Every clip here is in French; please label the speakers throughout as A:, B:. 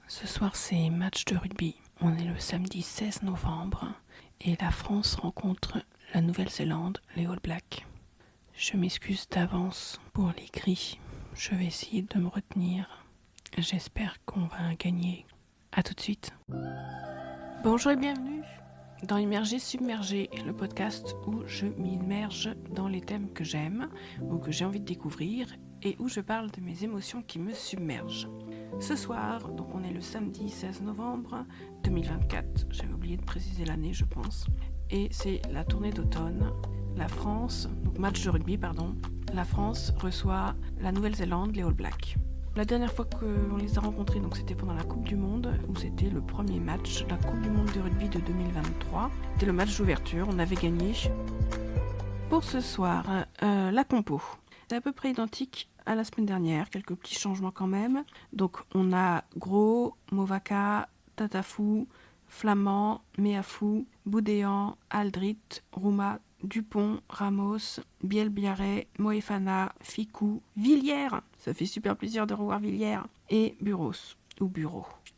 A: Ce soir, c'est match de rugby. On est le samedi 16 novembre et la France rencontre la Nouvelle-Zélande, les All Blacks. Je m'excuse d'avance pour les cris. Je vais essayer de me retenir. J'espère qu'on va gagner. À tout de suite. Bonjour et bienvenue dans Immergé Submergé, le podcast où je m'immerge dans les thèmes que j'aime ou que j'ai envie de découvrir et où je parle de mes émotions qui me submergent. Ce soir, donc on est le samedi 16 novembre 2024, j'avais oublié de préciser l'année je pense, et c'est la tournée d'automne. La France, donc match de rugby pardon, la France reçoit la Nouvelle-Zélande, les All Blacks. La dernière fois qu'on les a rencontrés, donc c'était pendant la Coupe du Monde, où c'était le premier match, la Coupe du Monde de rugby de 2023. C'était le match d'ouverture, on avait gagné. Pour ce soir, la compo. C'est à peu près identique à la semaine dernière, quelques petits changements quand même. Donc on a Gros, Movaka, Tatafou, Flamand, Meafou, Boudéan, Aldrit, Rouma, Dupont, Ramos, Bielbiaré, Moefana, Ficou, Villiers, ça fait super plaisir de revoir Villiers, et Bureau.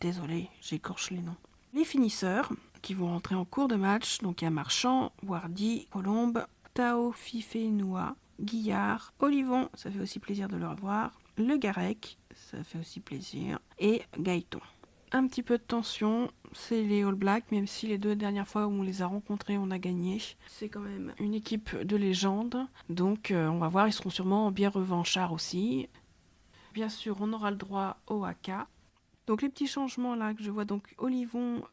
A: Désolée, j'écorche les noms. Les finisseurs qui vont rentrer en cours de match, donc il y a Marchand, Wardy, Colombe, Tao, Fifé, Noua, Guillard, Olivon, ça fait aussi plaisir de le revoir, Le Garec, ça fait aussi plaisir, et Gaëton. Un petit peu de tension, c'est les All Blacks, même si les deux dernières fois où on les a rencontrés, on a gagné. C'est quand même une équipe de légende, donc on va voir, ils seront sûrement bien revanchards aussi. Bien sûr, on aura le droit au haka. Donc les petits changements là que je vois, donc Olivon,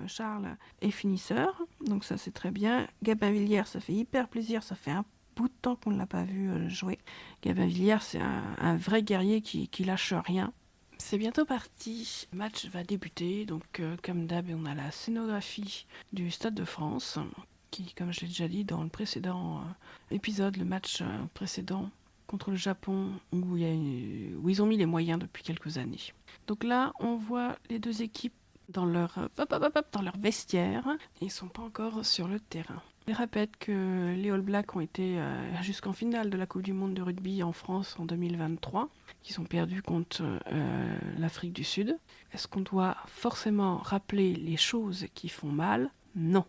A: Charles est finisseur, donc ça c'est très bien. Gabin Villiers, ça fait hyper plaisir, ça fait un bout de temps qu'on ne l'a pas vu jouer. Gabin Villiers, c'est un vrai guerrier qui lâche rien. C'est bientôt parti, le match va débuter, donc comme d'hab on a la scénographie du Stade de France, qui comme je l'ai déjà dit dans le précédent épisode, le match précédent contre le Japon, où ils ont mis les moyens depuis quelques années. Donc là on voit les deux équipes dans leur vestiaire, et ils ne sont pas encore sur le terrain. Je répète que les All Blacks ont été jusqu'en finale de la Coupe du Monde de rugby en France en 2023, qui sont perdus contre l'Afrique du Sud. Est-ce qu'on doit forcément rappeler les choses qui font mal ? Non.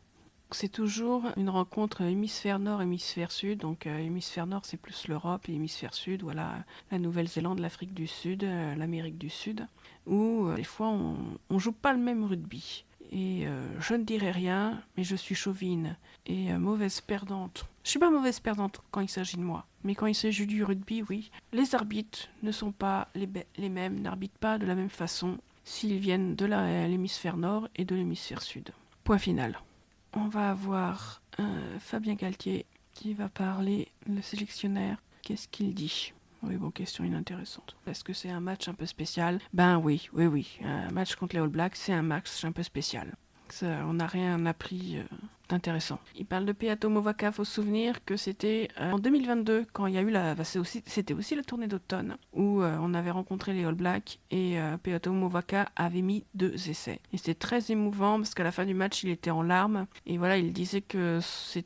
A: C'est toujours une rencontre hémisphère nord, hémisphère sud. Donc hémisphère nord c'est plus l'Europe et hémisphère sud, voilà, la Nouvelle-Zélande, l'Afrique du Sud, l'Amérique du Sud, où des fois on joue pas le même rugby. Et je ne dirai rien, mais je suis chauvine et mauvaise perdante. Je suis pas mauvaise perdante quand il s'agit de moi, mais quand il s'agit du rugby, oui. Les arbitres ne sont pas les mêmes, n'arbitrent pas de la même façon s'ils viennent de l'hémisphère nord et de l'hémisphère sud. Point final. On va avoir Fabien Galtier qui va parler, le sélectionneur. Qu'est-ce qu'il dit ? Oui, bon, question inintéressante. Est-ce que c'est un match un peu spécial ? Ben oui. Un match contre les All Blacks, c'est un match un peu spécial. Ça, on n'a rien appris d'intéressant. Il parle de Peato Movaka, faut se souvenir que c'était en 2022, quand il y a eu c'était aussi la tournée d'automne, où on avait rencontré les All Blacks, et Peato Movaka avait mis 2 essais. Et c'était très émouvant, parce qu'à la fin du match, il était en larmes, et voilà, il disait que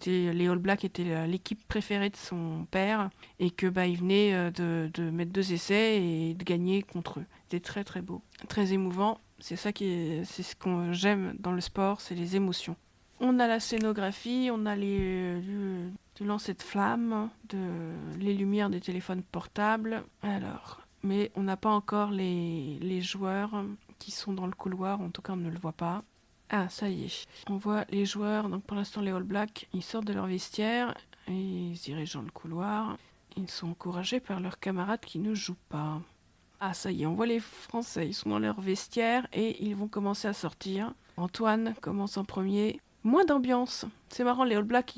A: les All Blacks étaient l'équipe préférée de son père, et que il venait de mettre 2 essais et de gagner contre eux. C'était très très beau, très émouvant. C'est ce que j'aime dans le sport, c'est les émotions. On a la scénographie, on a du lancer de flammes, les lumières des téléphones portables. Alors, mais on n'a pas encore les joueurs qui sont dans le couloir, en tout cas on ne le voit pas. Ah, ça y est. On voit les joueurs, donc pour l'instant les All Blacks, ils sortent de leur vestiaire et ils se dirigent dans le couloir. Ils sont encouragés par leurs camarades qui ne jouent pas. Ah, ça y est, on voit les Français, ils sont dans leur vestiaire et ils vont commencer à sortir. Antoine commence en premier. Moins d'ambiance. C'est marrant, les All Blacks,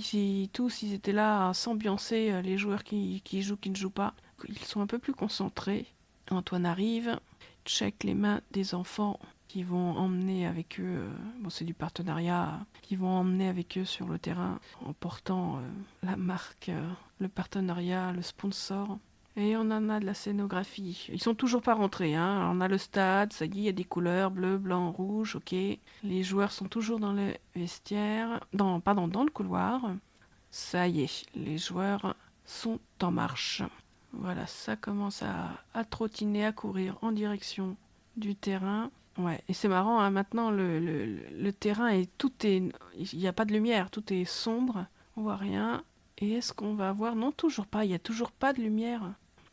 A: tous, ils étaient là à s'ambiancer, les joueurs qui jouent, qui ne jouent pas. Ils sont un peu plus concentrés. Antoine arrive, check les mains des enfants qui vont emmener avec eux, c'est du partenariat, qui vont emmener avec eux sur le terrain en portant la marque, le partenariat, le sponsor. Et on en a de la scénographie. Ils sont toujours pas rentrés, hein. On a le stade, ça y est, il y a des couleurs, bleu, blanc, rouge, ok. Les joueurs sont toujours dans le vestiaire, dans le couloir. Ça y est, les joueurs sont en marche. Voilà, ça commence à trottiner, à courir en direction du terrain. Ouais, et c'est marrant, hein, maintenant le terrain il n'y a pas de lumière, tout est sombre, on voit rien. Et est-ce qu'on va voir? Non, toujours pas, il n'y a toujours pas de lumière.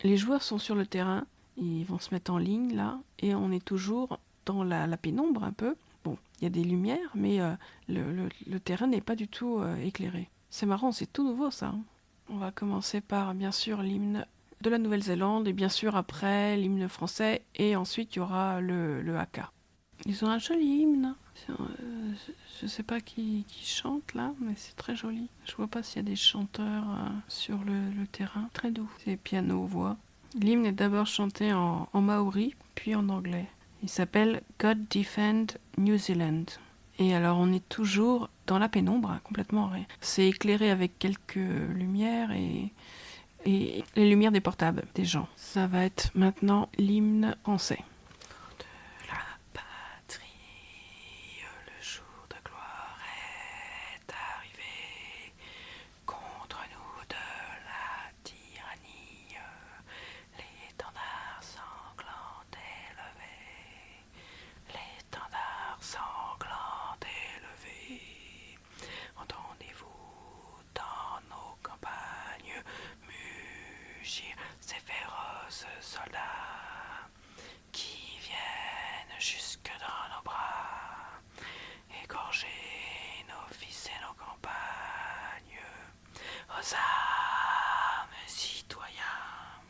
A: Les joueurs sont sur le terrain, ils vont se mettre en ligne là, et on est toujours dans la pénombre un peu. Bon, il y a des lumières, mais le terrain n'est pas du tout éclairé. C'est marrant, c'est tout nouveau ça, hein. On va commencer par bien sûr l'hymne de la Nouvelle-Zélande, et bien sûr après l'hymne français, et ensuite il y aura le haka. Ils ont un joli hymne. Je sais pas qui chante là, mais c'est très joli. Je vois pas s'il y a des chanteurs sur le terrain. Très doux. C'est piano, voix. L'hymne est d'abord chanté en maori, puis en anglais. Il s'appelle God Defend New Zealand. Et alors on est toujours dans la pénombre, hein, complètement. C'est éclairé avec quelques lumières et les lumières des portables des gens. Ça va être maintenant l'hymne français. La patrie, le jour de gloire est arrivé. Contre nous de la tyrannie, l'étendard sanglant élevé. L'étendard sanglant élevé. Entendez-vous dans nos campagnes mugir ces féroces soldats qui viennent jusque dans nos bras, égorger nos fils et nos campagnes. Aux armes, citoyens,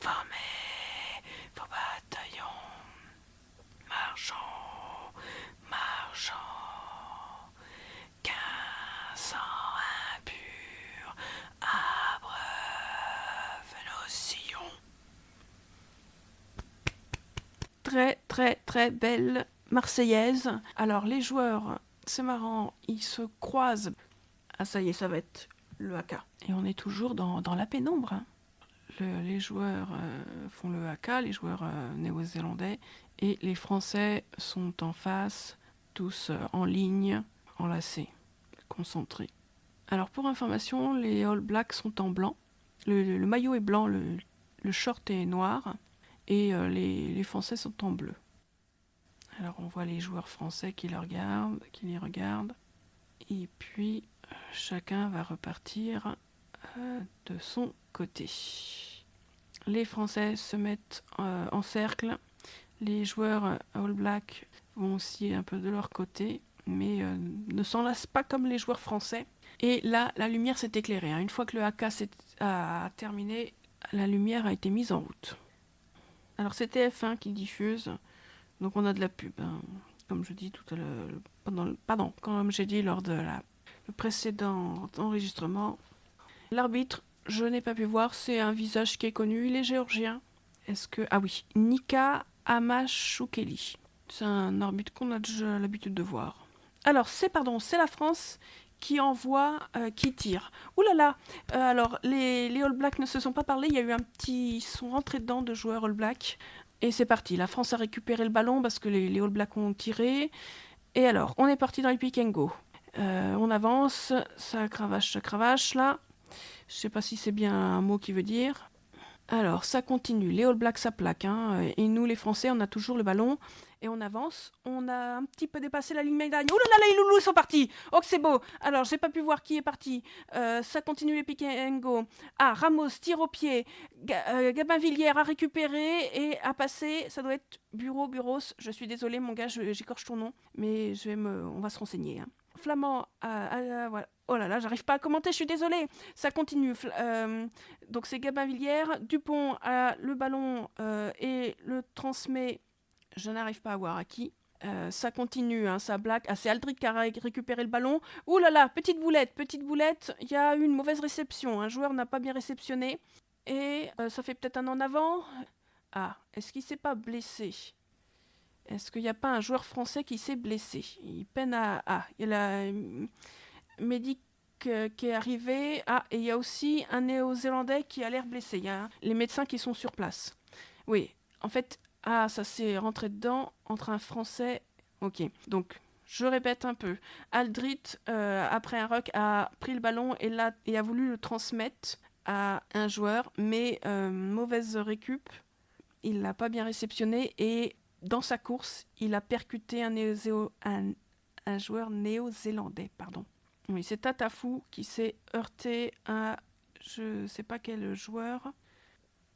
A: formez vos bataillons, marchons, marchons, qu'un sang impur abreuve nos sillons. Très très très belle Marseillaise. Alors les joueurs, c'est marrant, ils se croisent. Ah ça y est, ça va être le haka. Et on est toujours dans la pénombre, hein. Les joueurs font le haka, les joueurs néo-zélandais, et les Français sont en face, tous en ligne, enlacés, concentrés. Alors pour information, les All Blacks sont en blanc. Le maillot est blanc, le short est noir, et les Français sont en bleu. Alors on voit les joueurs français qui les regardent, et puis chacun va repartir de son côté. Les Français se mettent en cercle, les joueurs All Black vont aussi un peu de leur côté, mais ne s'enlacent pas comme les joueurs français. Et là, la lumière s'est éclairée, hein. Une fois que le haka a terminé, la lumière a été mise en route. Alors c'est TF1 qui diffuse, donc on a de la pub, hein. Comme je dis tout à l'heure, comme j'ai dit lors de le précédent enregistrement. L'arbitre, je n'ai pas pu voir, c'est un visage qui est connu, il est géorgien. Ah oui, Nika Amashukeli. C'est un arbitre qu'on a déjà l'habitude de voir. Alors, c'est la France qui envoie, qui tire. Ouh là là, alors les All Blacks ne se sont pas parlé, il y a eu ils sont rentrés dedans de joueurs All Blacks. Et c'est parti, la France a récupéré le ballon parce que les All Blacks ont tiré. Et alors, on est parti dans les pick and go. On avance, ça cravache là. Je sais pas si c'est bien un mot qui veut dire. Alors, ça continue. Les All Blacks, ça plaque, hein. Et nous, les Français, on a toujours le ballon. Et on avance. On a un petit peu dépassé la ligne médaille. Ouh là là, les loulous sont partis. Oh, que c'est beau. Alors, j'ai pas pu voir qui est parti. Ça continue les pick and go. Ah, Ramos tire au pied. Gabin Villière a récupéré et a passé. Ça doit être Bureau. Je suis désolée, mon gars, j'écorche ton nom. Mais on va se renseigner, hein. Flamand, voilà. Oh là là, j'arrive pas à commenter, je suis désolée. Ça continue. Donc c'est Gabin Villière. Dupont a le ballon et le transmet. Je n'arrive pas à voir à qui. Ça continue, hein, ça blague. Ah, c'est Aldrit qui a récupéré le ballon. Ouh là là, petite boulette. Il y a eu une mauvaise réception. Un joueur n'a pas bien réceptionné. Et ça fait peut-être un en avant. Ah, est-ce qu'il s'est pas blessé ? Est-ce qu'il n'y a pas un joueur français qui s'est blessé ? Il peine à... Ah, il y a la Médic qui est arrivé. Ah, et il y a aussi un néo-zélandais qui a l'air blessé. Il y a les médecins qui sont sur place. Oui, en fait, ça s'est rentré dedans entre un français... Ok, donc... Je répète un peu. Aldrit, après un ruck, a pris le ballon et a voulu le transmettre à un joueur, mais mauvaise récup. Il l'a pas bien réceptionné et dans sa course, il a percuté un joueur néo-zélandais. Pardon. Oui, c'est Tatafu qui s'est heurté à je ne sais pas quel joueur.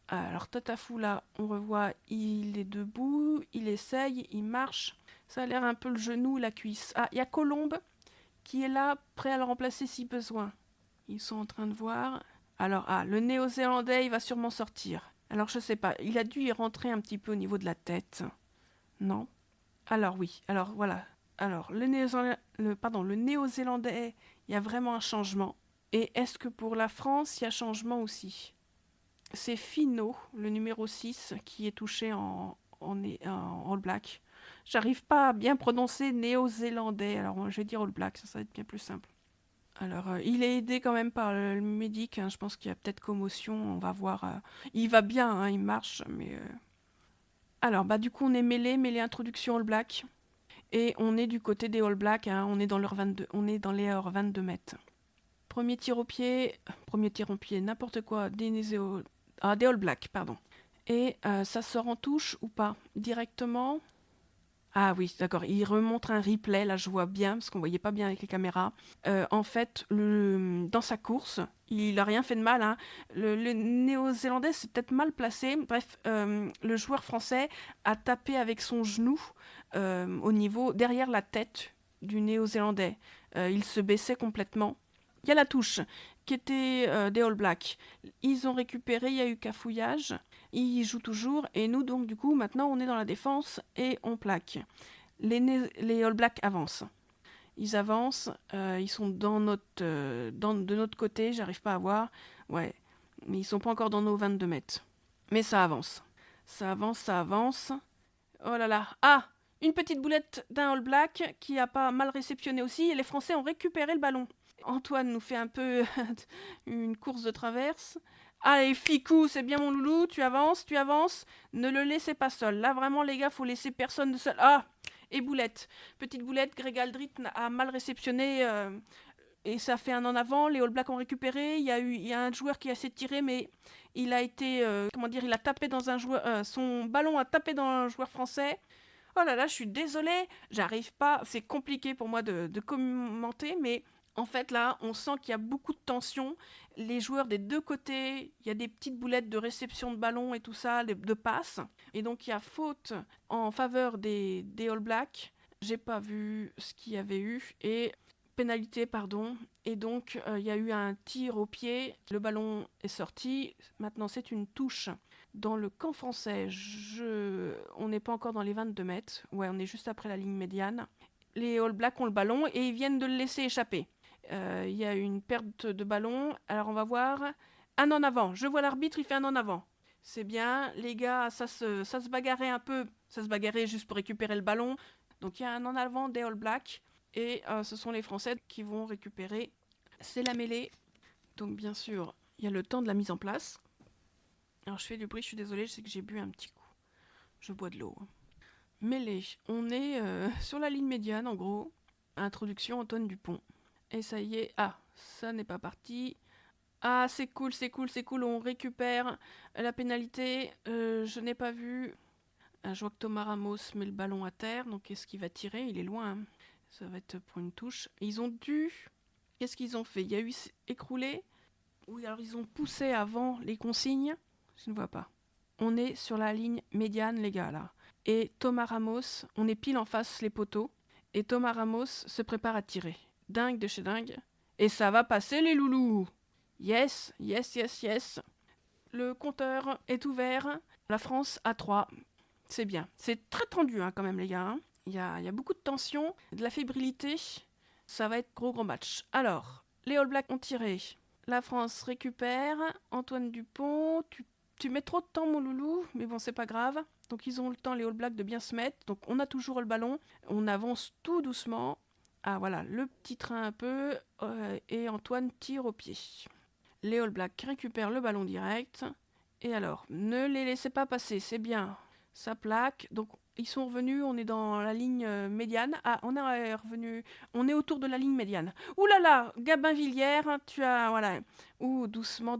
A: Alors Tatafu, là, on revoit, il est debout, il essaye, il marche. Ça a l'air un peu le genou, la cuisse. Ah, il y a Colombe qui est là, prêt à le remplacer si besoin. Ils sont en train de voir. Alors, le néo-zélandais, il va sûrement sortir. Alors, je sais pas, il a dû y rentrer un petit peu au niveau de la tête. Non? Alors, oui. Alors, voilà. Alors, le néo-zélandais, il y a vraiment un changement. Et est-ce que pour la France, il y a changement aussi? C'est Finot, le numéro 6, qui est touché en All Black. J'arrive pas à bien prononcer néo-zélandais, alors je vais dire All Black, ça va être bien plus simple. Alors, il est aidé quand même par le médic, hein, je pense qu'il y a peut-être commotion, on va voir. Il va bien, hein, il marche, mais... Alors, du coup, on est mêlé introduction All Black, et on est du côté des All Black, hein, on est dans les heures 22 mètres. Premier tir au pied, n'importe quoi, des All Black, pardon. Et ça sort en touche ou pas? Directement? Ah oui, d'accord. Il remontre un replay, là je vois bien, parce qu'on voyait pas bien avec les caméras. En fait, dans sa course, il a rien fait de mal. Hein. Le néo-zélandais s'est peut-être mal placé. Bref, le joueur français a tapé avec son genou au niveau, derrière la tête du néo-zélandais. Il se baissait complètement. Il y a la touche qui était des All Blacks. Ils ont récupéré, il y a eu cafouillage. Ils jouent toujours. Et nous, donc, du coup, maintenant, on est dans la défense et on plaque. Les All Blacks avancent. Ils avancent. Ils sont de notre côté. J'arrive pas à voir. Ouais. Mais ils sont pas encore dans nos 22 mètres. Mais ça avance. Ça avance, ça avance. Oh là là. Ah! Une petite boulette d'un All Black qui a pas mal réceptionné aussi. Et les Français ont récupéré le ballon. Antoine nous fait un peu une course de traverse. Allez, Ficou, c'est bien mon loulou, tu avances. Ne le laissez pas seul. Là, vraiment, les gars, faut laisser personne de seul. Ah! Et Boulette. Petite Boulette, Greg Aldrit a mal réceptionné et ça fait un en avant. Les All Blacks ont récupéré. Il y a un joueur qui a essayé de tirer, mais il a été, il a tapé dans un joueur, son ballon a tapé dans un joueur français. Oh là là, je suis désolée, j'arrive pas, c'est compliqué pour moi de commenter, mais en fait, là, on sent qu'il y a beaucoup de tension. Les joueurs des deux côtés, il y a des petites boulettes de réception de ballon et tout ça, de passes. Et donc, il y a faute en faveur des All Blacks. J'ai pas vu ce qu'il y avait eu. Et pénalité, pardon. Et donc, il y a eu un tir au pied. Le ballon est sorti. Maintenant, c'est une touche. Dans le camp français, on n'est pas encore dans les 22 mètres. Ouais, on est juste après la ligne médiane. Les All Blacks ont le ballon et ils viennent de le laisser échapper. Il y a une perte de ballon. Alors on va voir. Un en avant. Je vois l'arbitre, il fait un en avant. C'est bien. Les gars, ça se bagarrait un peu. Ça se bagarrait juste pour récupérer le ballon. Donc il y a un en avant des All Blacks. Et ce sont les Français qui vont récupérer. C'est la mêlée. Donc bien sûr, il y a le temps de la mise en place. Alors je fais du bruit, je suis désolée, je sais que j'ai bu un petit coup. Je bois de l'eau. Mêlée. On est sur la ligne médiane en gros. Introduction Antoine Dupont. Et ça y est, ça n'est pas parti. Ah, c'est cool, on récupère la pénalité. Je n'ai pas vu. Je vois que Thomas Ramos met le ballon à terre, donc est-ce qu'il va tirer? Il est loin. Hein. Ça va être pour une touche. Et ils ont dû... Qu'est-ce qu'ils ont fait? Il y a eu écroulé. Oui, alors ils ont poussé avant les consignes. Je ne vois pas. On est sur la ligne médiane, les gars, là. Et Thomas Ramos, on est pile en face les poteaux. Et Thomas Ramos se prépare à tirer. Dingue de chez dingue. Et ça va passer les loulous. Yes. Le compteur est ouvert. La France à 3. C'est bien. C'est très tendu hein, quand même les gars. Hein. Il y a beaucoup de tension, de la fébrilité. Ça va être gros match. Alors, les All Blacks ont tiré. La France récupère. Antoine Dupont, tu mets trop de temps mon loulou, mais bon c'est pas grave. Donc ils ont le temps les All Blacks de bien se mettre. Donc on a toujours le ballon. On avance tout doucement. Ah voilà, le petit train un peu, et Antoine tire au pied. Les All Blacks récupèrent le ballon direct. Et alors, ne les laissez pas passer, c'est bien. Ça plaque, donc ils sont revenus, on est dans la ligne médiane. Ah, on est revenu, on est autour de la ligne médiane. Ouh là là, Gabin Villière, tu as, voilà. Ouh, doucement.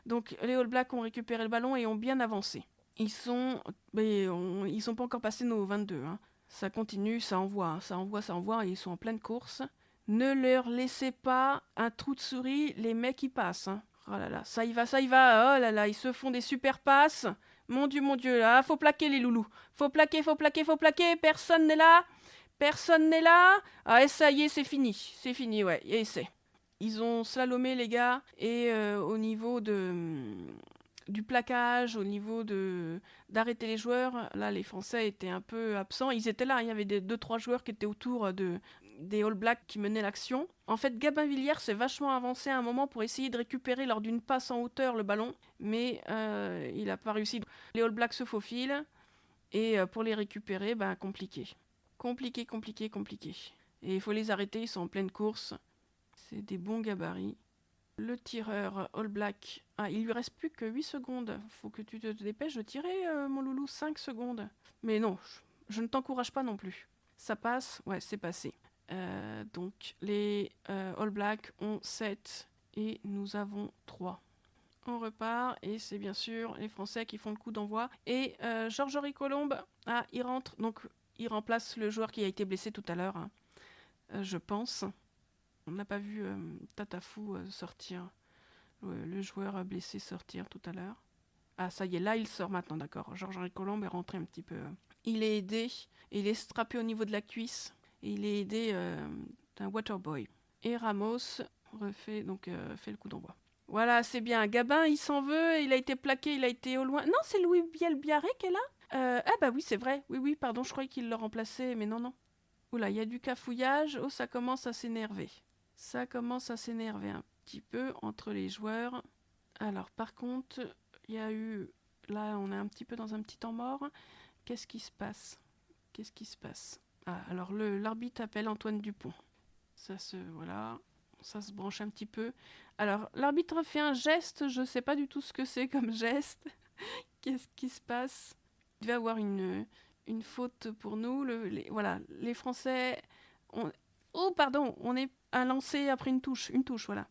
A: Donc les All Blacks ont récupéré le ballon et ont bien avancé. Ils sont pas encore passés nos 22. Hein. Ça continue, ça envoie, ça envoie, et ils sont en pleine course. Ne leur laissez pas un trou de souris, les mecs ils passent. Hein. Oh là là, ça y va, oh là là, ils se font des super passes. Mon Dieu, là, faut plaquer les loulous. Faut plaquer, personne n'est là. Personne n'est là. Ah, et ça y est, c'est fini, ouais, et c'est. Ils ont slalomé les gars, et au niveau du plaquage, au niveau d'arrêter les joueurs, là les Français étaient un peu absents. Ils étaient là, il y avait 2-3 joueurs qui étaient autour des All Blacks qui menaient l'action. En fait, Gabin Villiers s'est vachement avancé à un moment pour essayer de récupérer lors d'une passe en hauteur le ballon, mais il n'a pas réussi. Les All Blacks se faufilent, et pour les récupérer, compliqué. Compliqué. Et il faut les arrêter, ils sont en pleine course. C'est des bons gabarits. Le tireur All Black, il lui reste plus que 8 secondes. Faut que tu te dépêches de tirer, mon loulou, 5 secondes. Mais non, je ne t'encourage pas non plus. Ça passe, ouais, c'est passé. Donc les All Blacks ont 7 et nous avons 3. On repart, et c'est bien sûr les Français qui font le coup d'envoi. Et Georges-Henri Colombe, il rentre, donc il remplace le joueur qui a été blessé tout à l'heure, hein, je pense. On n'a pas vu Tatafou sortir, le joueur blessé sortir tout à l'heure. Ah, ça y est, là il sort maintenant, d'accord. Georges-Henri Colombe est rentré un petit peu. Il est aidé, il est strappé au niveau de la cuisse, et il est aidé d'un Waterboy. Et Ramos fait le coup d'envoi. Voilà, c'est bien. Gabin, il s'en veut, il a été plaqué, il a été au loin. Non, c'est Louis Biel-Biarré qui est là. Oui, c'est vrai. Oui, pardon, je croyais qu'il le remplaçait, mais non. Oula, il y a du cafouillage. Oh, ça commence à s'énerver. Ça commence à s'énerver un petit peu entre les joueurs. Alors, par contre, il y a eu... Là, on est un petit peu dans un petit temps mort. Qu'est-ce qui se passe? Alors, l'arbitre appelle Antoine Dupont. Ça se branche un petit peu. Alors, l'arbitre fait un geste, je ne sais pas du tout ce que c'est comme geste. Qu'est-ce qui se passe? Il va y avoir une faute pour nous. Les Français... Oh, pardon, on est à lancer après une touche, voilà.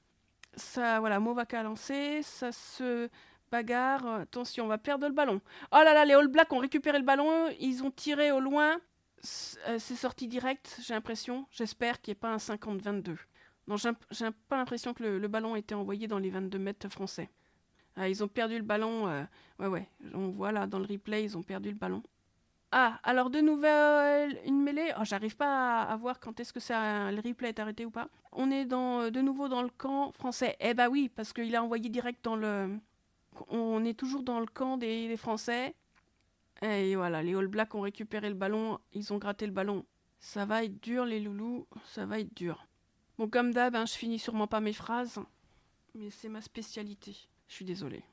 A: Ça, voilà, Movaka a lancé, ça se bagarre. Attention, on va perdre le ballon. Oh là là, les All Blacks ont récupéré le ballon, ils ont tiré au loin. C'est sorti direct, j'ai l'impression. J'espère qu'il n'y ait pas un 50-22. Non, j'ai pas l'impression que le ballon ait été envoyé dans les 22 mètres français. Ils ont perdu le ballon. Ouais, on voit là dans le replay, ils ont perdu le ballon. Alors de nouvelles, une mêlée. Oh, j'arrive pas à voir quand est-ce que le replay est arrêté ou pas. On est de nouveau dans le camp français. Eh bah oui, parce qu'il a envoyé direct dans le... On est toujours dans le camp des Français. Et voilà, les All Blacks ont récupéré le ballon, ils ont gratté le ballon. Ça va être dur, les loulous, ça va être dur. Bon, comme d'hab, je finis sûrement pas mes phrases, mais c'est ma spécialité. Je suis désolée.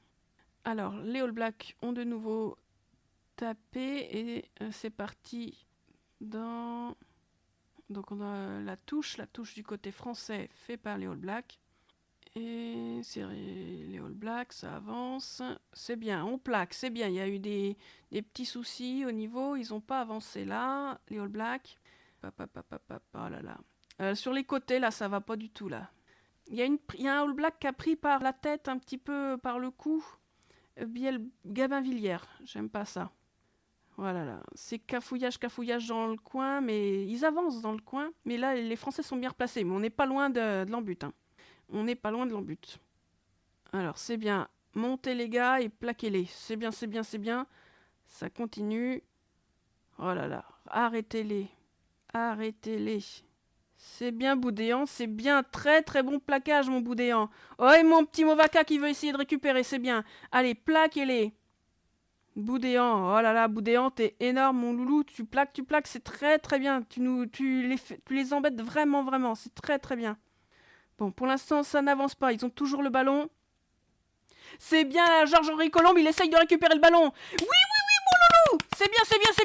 A: Alors, les All Blacks ont de nouveau tapé, et c'est parti dans... Donc on a la touche du côté français fait par les All Blacks. Et c'est les All Blacks, ça avance. C'est bien, on plaque, c'est bien. Il y a eu des petits soucis au niveau. Ils n'ont pas avancé là, les All Blacks. Oh là là. Sur les côtés, là, ça va pas du tout, là. Il y a un All Black qui a pris par la tête, un petit peu par le cou. Gabin Villiers, j'aime pas ça. Voilà, là. C'est cafouillage dans le coin, mais ils avancent dans le coin. Mais là, les Français sont bien replacés, mais on n'est pas loin de l'embut, hein. On n'est pas loin de l'embut. Alors, c'est bien. Montez les gars et plaquez-les. C'est bien. Ça continue. Oh là là. Arrêtez-les. C'est bien, Boudéan. C'est bien. Très très bon plaquage, mon Boudéan. Oh, et mon petit Movaka qui veut essayer de récupérer. C'est bien. Allez, plaquez-les. Boudéan. Oh là là, Boudéan, t'es énorme, mon loulou. Tu plaques. C'est très très bien. Tu les embêtes vraiment. C'est très très bien. Bon, pour l'instant, ça n'avance pas. Ils ont toujours le ballon. C'est bien, Georges-Henri Colombe, il essaye de récupérer le ballon. Oui, mon loulou. C'est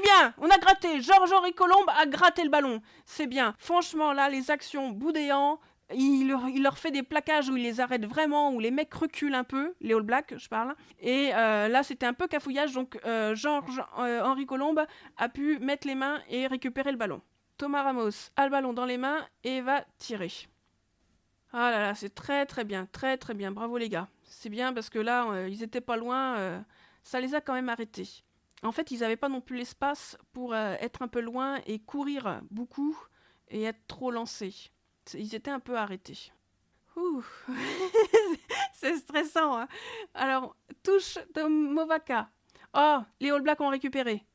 A: bien. On a gratté. Georges-Henri Colombe a gratté le ballon. C'est bien. Franchement, là, les actions Boudéan, il leur fait des plaquages où il les arrête vraiment, où les mecs reculent un peu, les All Blacks, je parle. Et là, c'était un peu cafouillage, donc Georges-Henri Colombe a pu mettre les mains et récupérer le ballon. Thomas Ramos a le ballon dans les mains et va tirer. Ah là là, c'est très très bien, bravo les gars. C'est bien parce que là, ils étaient pas loin, ça les a quand même arrêtés. En fait, ils n'avaient pas non plus l'espace pour être un peu loin et courir beaucoup et être trop lancés. Ils étaient un peu arrêtés. Ouh. C'est stressant. Hein. Alors, touche de Movaka. Oh, les All Blacks ont récupéré.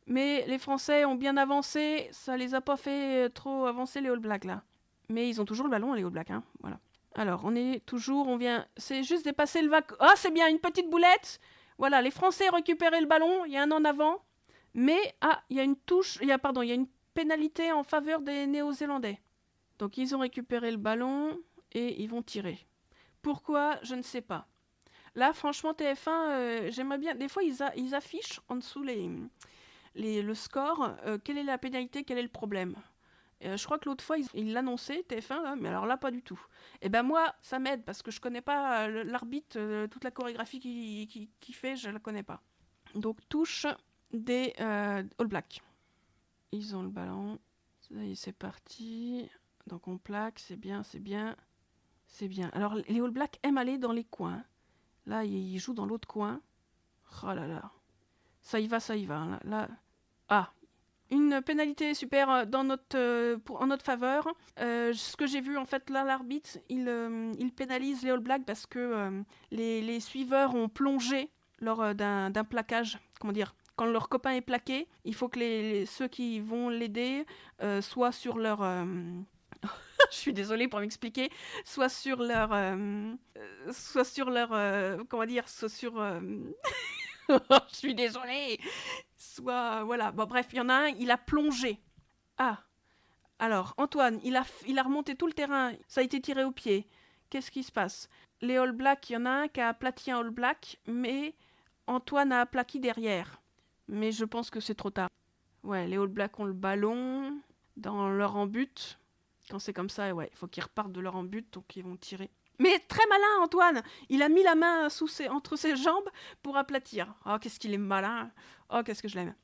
A: Mais les Français ont bien avancé. Ça les a pas fait trop avancer, les All Blacks, là. Mais ils ont toujours le ballon, les All Blacks. Hein. Voilà. Alors, on vient... C'est juste dépasser le vac... Ah, c'est bien, une petite boulette. Voilà, les Français ont récupéré le ballon. Il y a un en avant. Mais, il y a une touche... il y a une pénalité en faveur des Néo-Zélandais. Donc, ils ont récupéré le ballon et ils vont tirer. Pourquoi? Je ne sais pas. Là, franchement, TF1, j'aimerais bien... Des fois, ils affichent en dessous le score. Quelle est la pénalité? Quel est le problème? Je crois que l'autre fois, ils l'annonçaient, TF1, là, mais alors là, pas du tout. Et ben moi, ça m'aide, parce que je connais pas l'arbitre, toute la chorégraphie qu'il fait, je la connais pas. Donc, touche des All Blacks. Ils ont le ballon. Ça y est, c'est parti. Donc, on plaque, c'est bien, c'est bien. C'est bien. Alors, les All Blacks aiment aller dans les coins. Là, ils jouent dans l'autre coin. Oh là là. Ça y va, ça y va. Hein. Là. Ah, une pénalité super en notre faveur. Ce que j'ai vu, en fait, là, l'arbitre, il pénalise les All Blacks parce que les suiveurs ont plongé lors d'un plaquage. Comment dire? Quand leur copain est plaqué, il faut que ceux qui vont l'aider soient sur leur... je suis désolée pour m'expliquer, soit sur leur... comment dire? Soit sur... je suis désolée. Soit, voilà. Bon, bref, il y en a un, il a plongé. Ah, alors, Antoine, il a remonté tout le terrain. Ça a été tiré au pied. Qu'est-ce qui se passe? Les All Blacks, il y en a un qui a aplati un All Black, mais Antoine a aplati derrière. Mais je pense que c'est trop tard. Ouais, les All Blacks ont le ballon dans leur en-but. Quand c'est comme ça, ouais, il faut qu'ils repartent de leur en-but, donc ils vont tirer. Mais très malin, Antoine. Il a mis la main entre ses jambes pour aplatir. Oh, qu'est-ce qu'il est malin. Oh, qu'est-ce que je l'aime.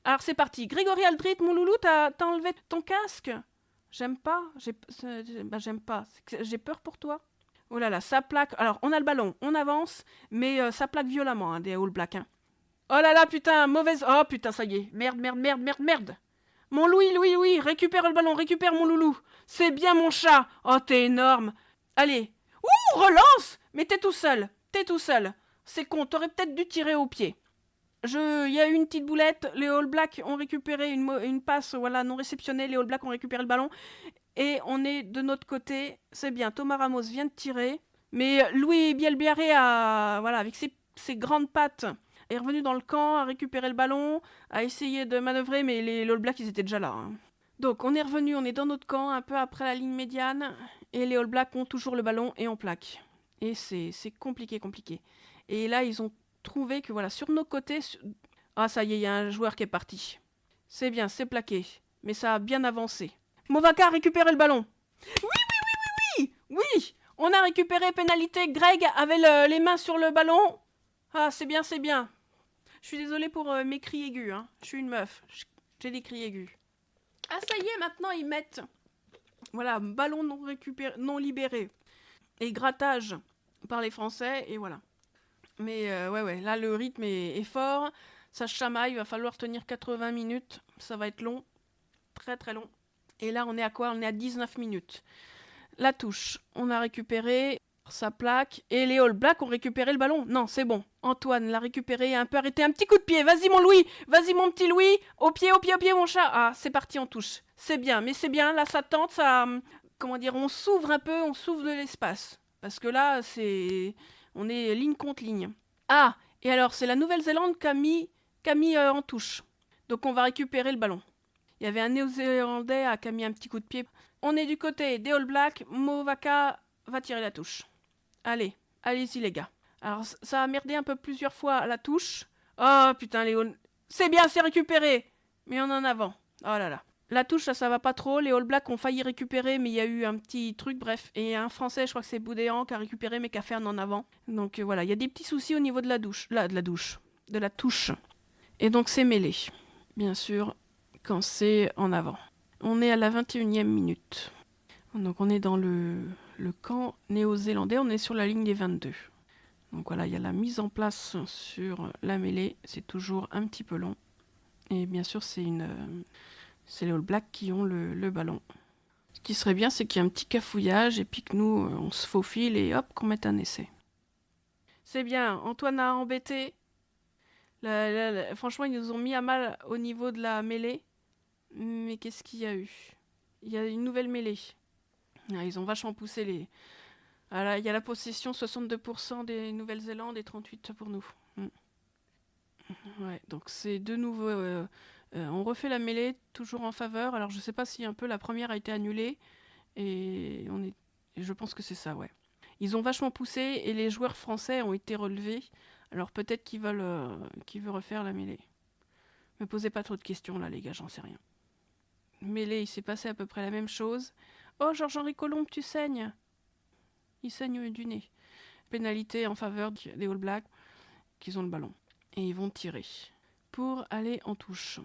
A: Alors, c'est parti. Grégory Aldrit, mon loulou, t'as enlevé ton casque? J'aime pas. J'aime pas. J'ai peur pour toi. Oh là là, ça plaque. Alors, on a le ballon, on avance, mais ça plaque violemment, hein, des All Blacks. Hein. Oh là là, putain, mauvaise... Oh, putain, ça y est. Merde, merde, merde, merde, merde. Mon Louis, récupère le ballon, récupère mon loulou. C'est bien mon chat. Oh, t'es énorme. Allez. Ouh, relance. Mais t'es tout seul. C'est con, t'aurais peut-être dû tirer au pied. Il y a eu une petite boulette, les All Blacks ont récupéré une passe voilà, non réceptionnée, les All Blacks ont récupéré le ballon, et on est de notre côté, c'est bien, Thomas Ramos vient de tirer, mais Louis Bielbiarré voilà, avec ses grandes pattes, est revenu dans le camp, a récupéré le ballon, a essayé de manœuvrer, mais les All Blacks, ils étaient déjà là. Hein. Donc on est revenu, on est dans notre camp, un peu après la ligne médiane, et les All Blacks ont toujours le ballon et on plaque. Et c'est compliqué. Et là, ils ont trouvé que voilà, sur nos côtés... Ah, ça y est, il y a un joueur qui est parti. C'est bien, c'est plaqué. Mais ça a bien avancé. Movaka a récupéré le ballon. Oui, on a récupéré pénalité. Greg avait les mains sur le ballon. Ah, c'est bien. Je suis désolée pour mes cris aigus. Hein. Je suis une meuf. J'ai des cris aigus. Ah, ça y est, maintenant ils mettent... Voilà, ballon non libéré. Et grattage par les Français, et voilà. Mais ouais, là le rythme est fort, ça chamaille, il va falloir tenir 80 minutes, ça va être long, très très long. Et là on est à quoi? On est à 19 minutes. La touche, on a récupéré sa plaque, et les All Blacks ont récupéré le ballon. Non, c'est bon, Antoine l'a récupéré, un peu arrêté, un petit coup de pied, vas-y mon Louis, vas-y mon petit Louis, au pied mon chat. Ah, c'est parti, on touche, c'est bien, mais c'est bien, là ça tente, ça... Comment dire, on s'ouvre un peu, on s'ouvre de l'espace. Parce que là, on est ligne contre ligne. Ah, et alors, c'est la Nouvelle-Zélande qui a mis en touche. Donc, on va récupérer le ballon. Il y avait un Néo-Zélandais qui a mis un petit coup de pied. On est du côté des All Blacks. Movaka va tirer la touche. Allez-y, les gars. Alors, ça a merdé un peu plusieurs fois à la touche. Oh, putain, Léon. C'est bien, c'est récupéré. Mais on en avant. Oh là là. La touche, ça va pas trop. Les All Blacks ont failli récupérer, mais il y a eu un petit truc, bref. Et un Français, je crois que c'est Boudéan, qui a récupéré, mais qui a fait un en avant. Donc voilà, il y a des petits soucis au niveau de la touche. Et donc c'est mêlé, bien sûr, quand c'est en avant. On est à la 21e minute. Donc on est dans le camp néo-zélandais, on est sur la ligne des 22. Donc voilà, il y a la mise en place sur la mêlée. C'est toujours un petit peu long. Et bien sûr, c'est les All Blacks qui ont le ballon. Ce qui serait bien, c'est qu'il y ait un petit cafouillage et puis que nous, on se faufile et hop, qu'on mette un essai. C'est bien, Antoine a embêté. Franchement, ils nous ont mis à mal au niveau de la mêlée. Mais qu'est-ce qu'il y a eu? Il y a une nouvelle mêlée. Ah, ils ont vachement poussé les... Voilà, il y a la possession 62% des Nouvelle-Zélande et 38% pour nous. Ouais, donc c'est de nouveau... on refait la mêlée, toujours en faveur. Alors je sais pas si un peu la première a été annulée. Et je pense que c'est ça, ouais. Ils ont vachement poussé et les joueurs français ont été relevés. Alors peut-être qu'ils veulent refaire la mêlée. Me posez pas trop de questions là, les gars, j'en sais rien. Mêlée, il s'est passé à peu près la même chose. Oh, Georges-Henri Colombe, tu saignes. Il saigne du nez. Pénalité en faveur des All Blacks, qui ont le ballon. Et ils vont tirer pour aller en touche.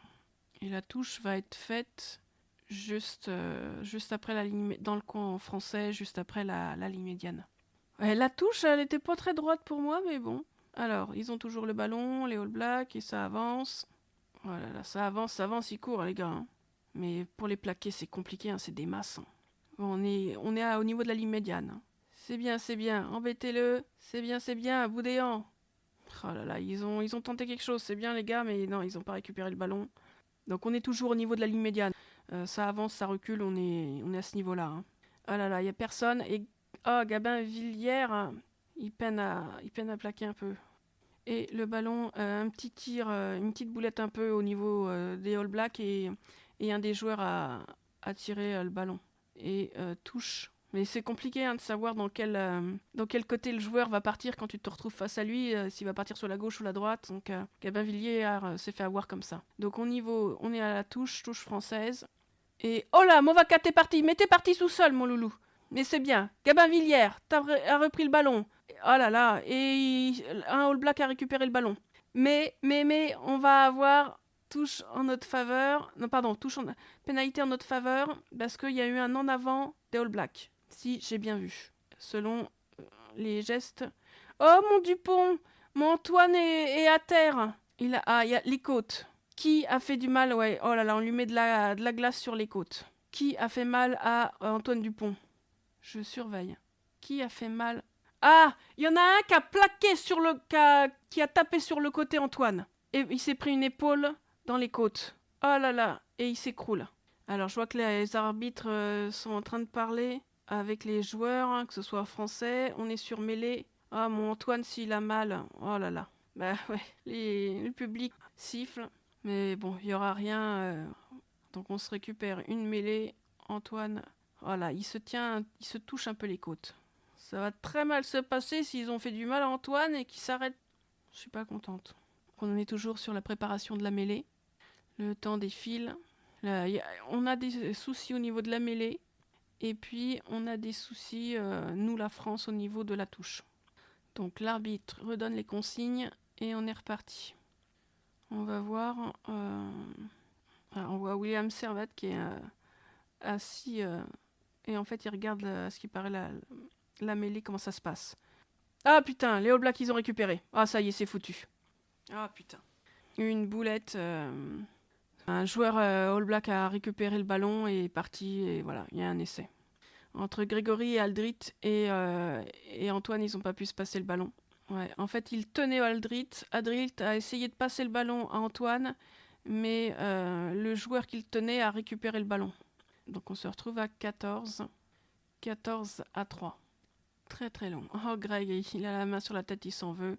A: Et la touche va être faite juste après la ligne, dans le coin français, juste après la ligne médiane. Ouais, la touche, elle était pas très droite pour moi, mais bon. Alors, ils ont toujours le ballon, les All Blacks, et ça avance. Voilà, là, ça avance, ils courent, les gars. Hein. Mais pour les plaquer, c'est compliqué, hein, c'est des masses. Hein. Bon, on est au niveau de la ligne médiane. Hein. C'est bien, embêtez-le. C'est bien, Boudéan. Oh là là, ils ont tenté quelque chose, c'est bien les gars, mais non, ils n'ont pas récupéré le ballon. Donc on est toujours au niveau de la ligne médiane. Ça avance, ça recule, on est à ce niveau-là. Hein. Oh là là, il n'y a personne. Et Gabin Villière, il peine à plaquer un peu. Et le ballon, un petit tir, une petite boulette un peu au niveau des All Blacks et un des joueurs a tiré le ballon. Et touche. Mais c'est compliqué de savoir dans quel côté le joueur va partir quand tu te retrouves face à lui, s'il va partir sur la gauche ou la droite. Donc Gabin Villiers s'est fait avoir comme ça. Donc on est à la touche française. Et oh là, Movaca, t'es parti, mais t'es parti tout seul, mon loulou. Mais c'est bien. Gabin Villiers, a repris le ballon. Oh là là, et un All Black a récupéré le ballon. Mais, on va avoir touche en notre faveur. Non, pardon, pénalité en notre faveur parce qu'il y a eu un en avant des All Blacks. Si, j'ai bien vu. Selon les gestes. Oh, mon Dupont! Mon Antoine est à terre. Il y a les côtes. Qui a fait du mal? Ouais, oh là là, on lui met de la glace sur les côtes. Qui a fait mal à Antoine Dupont? Je surveille. Qui a fait mal? Ah, il y en a un qui a plaqué qui a tapé sur le côté Antoine. Et il s'est pris une épaule dans les côtes. Oh là là, et il s'écroule. Alors je vois que les arbitres sont en train de parler avec les joueurs, hein, que ce soit français. On est sur mêlée. Ah, mon Antoine, s'il a mal. Oh là là. Bah ouais, le public siffle. Mais bon, il n'y aura rien. Donc on se récupère une mêlée. Antoine, voilà, il se touche un peu les côtes. Ça va très mal se passer s'ils ont fait du mal à Antoine et qu'il s'arrête. Je suis pas contente. On est toujours sur la préparation de la mêlée. Le temps défile. Là, on a des soucis au niveau de la mêlée. Et puis, on a des soucis, nous, la France, au niveau de la touche. Donc, l'arbitre redonne les consignes et on est reparti. On va voir... on voit William Servat qui est assis... et en fait, il regarde, ce qui paraît, la mêlée, comment ça se passe. Ah putain, les All Blacks, ils ont récupéré. Ah, ça y est, c'est foutu. Ah putain. Une boulette... un joueur All Black a récupéré le ballon et est parti, et voilà, il y a un essai. Entre Grégory et Aldrit et Antoine, ils n'ont pas pu se passer le ballon. Ouais, en fait, il tenait Aldrit. Aldrit a essayé de passer le ballon à Antoine, mais le joueur qu'il tenait a récupéré le ballon. Donc on se retrouve à 14 à 3. Très très long. Oh, Greg, il a la main sur la tête, il s'en veut.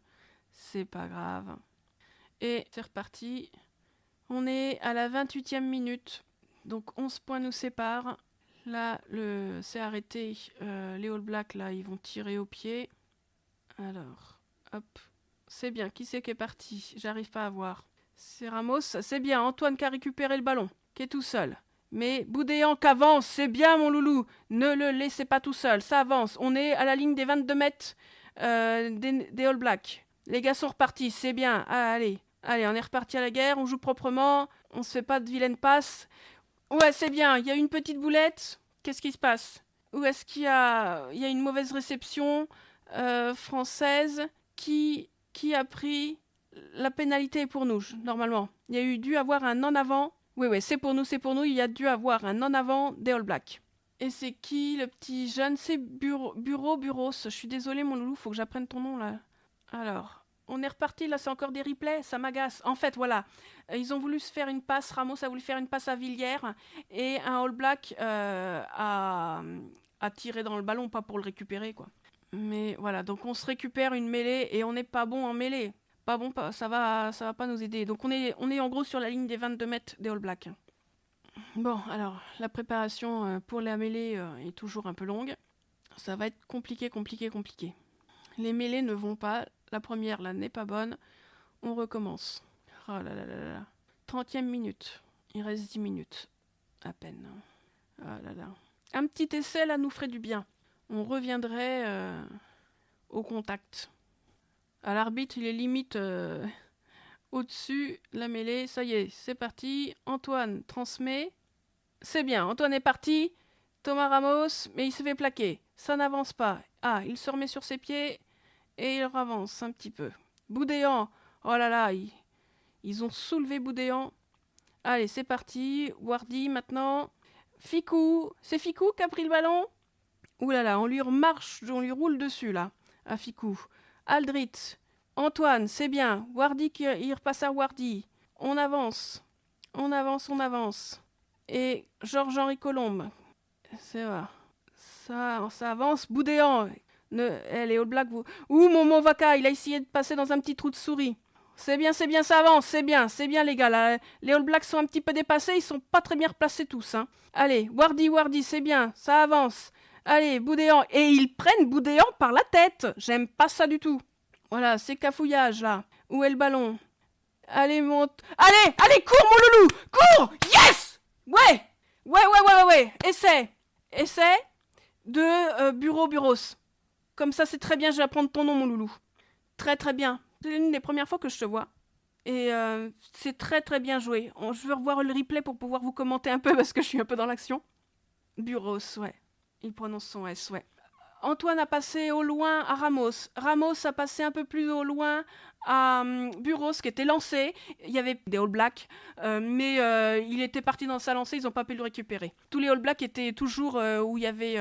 A: C'est pas grave. Et c'est reparti. On est à la 28e minute. Donc 11 points nous séparent. Là, c'est arrêté. Les All Blacks, là, ils vont tirer au pied. Alors, hop. C'est bien. Qui c'est qui est parti? J'arrive pas à voir. C'est Ramos. C'est bien. Antoine qui a récupéré le ballon. Qui est tout seul. Mais Boudéan qu'avance. C'est bien, mon loulou. Ne le laissez pas tout seul. Ça avance. On est à la ligne des 22 mètres des All Blacks. Les gars sont repartis. C'est bien. Ah, allez, on est reparti à la guerre. On joue proprement. On se fait pas de vilaines passes. Ouais, c'est bien. Il y a une petite boulette. Qu'est-ce qui se passe? Ou est-ce qu'il y a une mauvaise réception française qui a pris la pénalité pour nous, normalement. Il y a dû avoir un en avant. Oui, c'est pour nous, c'est pour nous. Il y a dû avoir un en avant des All Blacks. Et c'est qui le petit jeune? C'est Buros. Je suis désolée, mon loulou, faut que j'apprenne ton nom là. Alors, on est reparti, là c'est encore des replays, ça m'agace. En fait, voilà, ils ont voulu se faire une passe, Ramos a voulu faire une passe à Villiers, et un All Black a tiré dans le ballon, pas pour le récupérer, quoi. Mais voilà, donc on se récupère une mêlée, et on n'est pas bon en mêlée. Pas bon, ça va pas nous aider. Donc on est en gros sur la ligne des 22 mètres des All Blacks. Bon, alors, la préparation pour la mêlée est toujours un peu longue. Ça va être compliqué. Les mêlées ne vont pas. La première, là, n'est pas bonne. On recommence. Oh là là là là. 30e minute. Il reste 10 minutes. À peine. Oh là là. Un petit essai, là, nous ferait du bien. On reviendrait au contact. À l'arbitre, il est limite au-dessus. La mêlée, ça y est, c'est parti. Antoine transmet. C'est bien, Antoine est parti. Thomas Ramos, mais il s'est fait plaquer. Ça n'avance pas. Ah, il se remet sur ses pieds et il avance un petit peu. Boudéan, oh là là, ils ont soulevé Boudéan. Allez, c'est parti. Wardy maintenant. Ficou, c'est Ficou qui a pris le ballon. Ouh là là, on lui roule dessus là, à Ficou. Aldrit, Antoine, c'est bien. Wardy il repasse à Wardy. On avance. On avance. Et Georges-Henri Colombe. C'est vrai. Ça avance. Boudéan. Les All Blacks, vous... Ouh, mon Movaka, il a essayé de passer dans un petit trou de souris. C'est bien, ça avance, c'est bien, les gars. Là, les All Blacks sont un petit peu dépassés, ils sont pas très bien replacés tous. Hein. Allez, Wardy, c'est bien, ça avance. Allez, Boudéan. Et ils prennent Boudéan par la tête. J'aime pas ça du tout. Voilà, c'est cafouillage, là. Où est le ballon? Allez, monte. Allez, cours, mon loulou. Cours. Yes. Ouais. Essai de Buros. Comme ça, c'est très bien, je vais apprendre ton nom, mon loulou. Très bien. C'est l'une des premières fois que je te vois. Et c'est très bien joué. Je veux revoir le replay pour pouvoir vous commenter un peu parce que je suis un peu dans l'action. Buros, ouais. Il prononce son S, ouais. Antoine a passé au loin à Ramos. Ramos a passé un peu plus au loin à Buros, qui était lancé. Il y avait des All Blacks, mais il était parti dans sa lancée, ils n'ont pas pu le récupérer. Tous les All Blacks étaient toujours où il y avait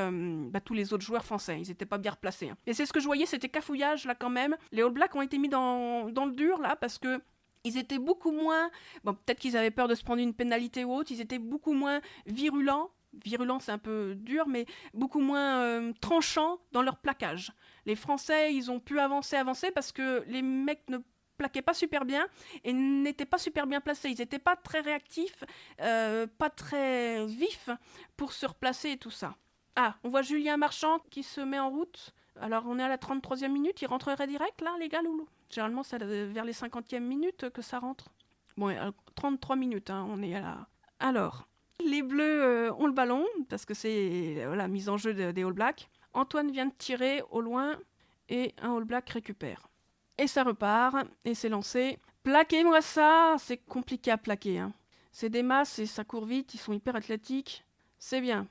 A: tous les autres joueurs français. Ils n'étaient pas bien replacés. Hein. Et c'est ce que je voyais, c'était cafouillage, là, quand même. Les All Blacks ont été mis dans le dur, là, parce que ils étaient beaucoup moins... Bon, peut-être qu'ils avaient peur de se prendre une pénalité ou autre. Ils étaient beaucoup moins virulents. Virulent, c'est un peu dur, mais beaucoup moins tranchants dans leur plaquage. Les Français, ils ont pu avancer parce que les mecs ne plaquaient pas super bien et n'étaient pas super bien placés. Ils n'étaient pas très réactifs, pas très vifs pour se replacer et tout ça. Ah, on voit Julien Marchand qui se met en route. Alors, on est à la 33e minute. Il rentrerait direct, là, les gars, loulou? Généralement, c'est vers les 50e minutes que ça rentre. Bon, 33 minutes, hein, on est à la... Alors... Les Bleus ont le ballon, parce que c'est la mise en jeu des All Blacks. Antoine vient de tirer au loin, et un All Black récupère. Et ça repart, et c'est lancé. Plaquez-moi ça. C'est compliqué à plaquer. Hein. C'est des masses, et ça court vite, ils sont hyper athlétiques. C'est bien.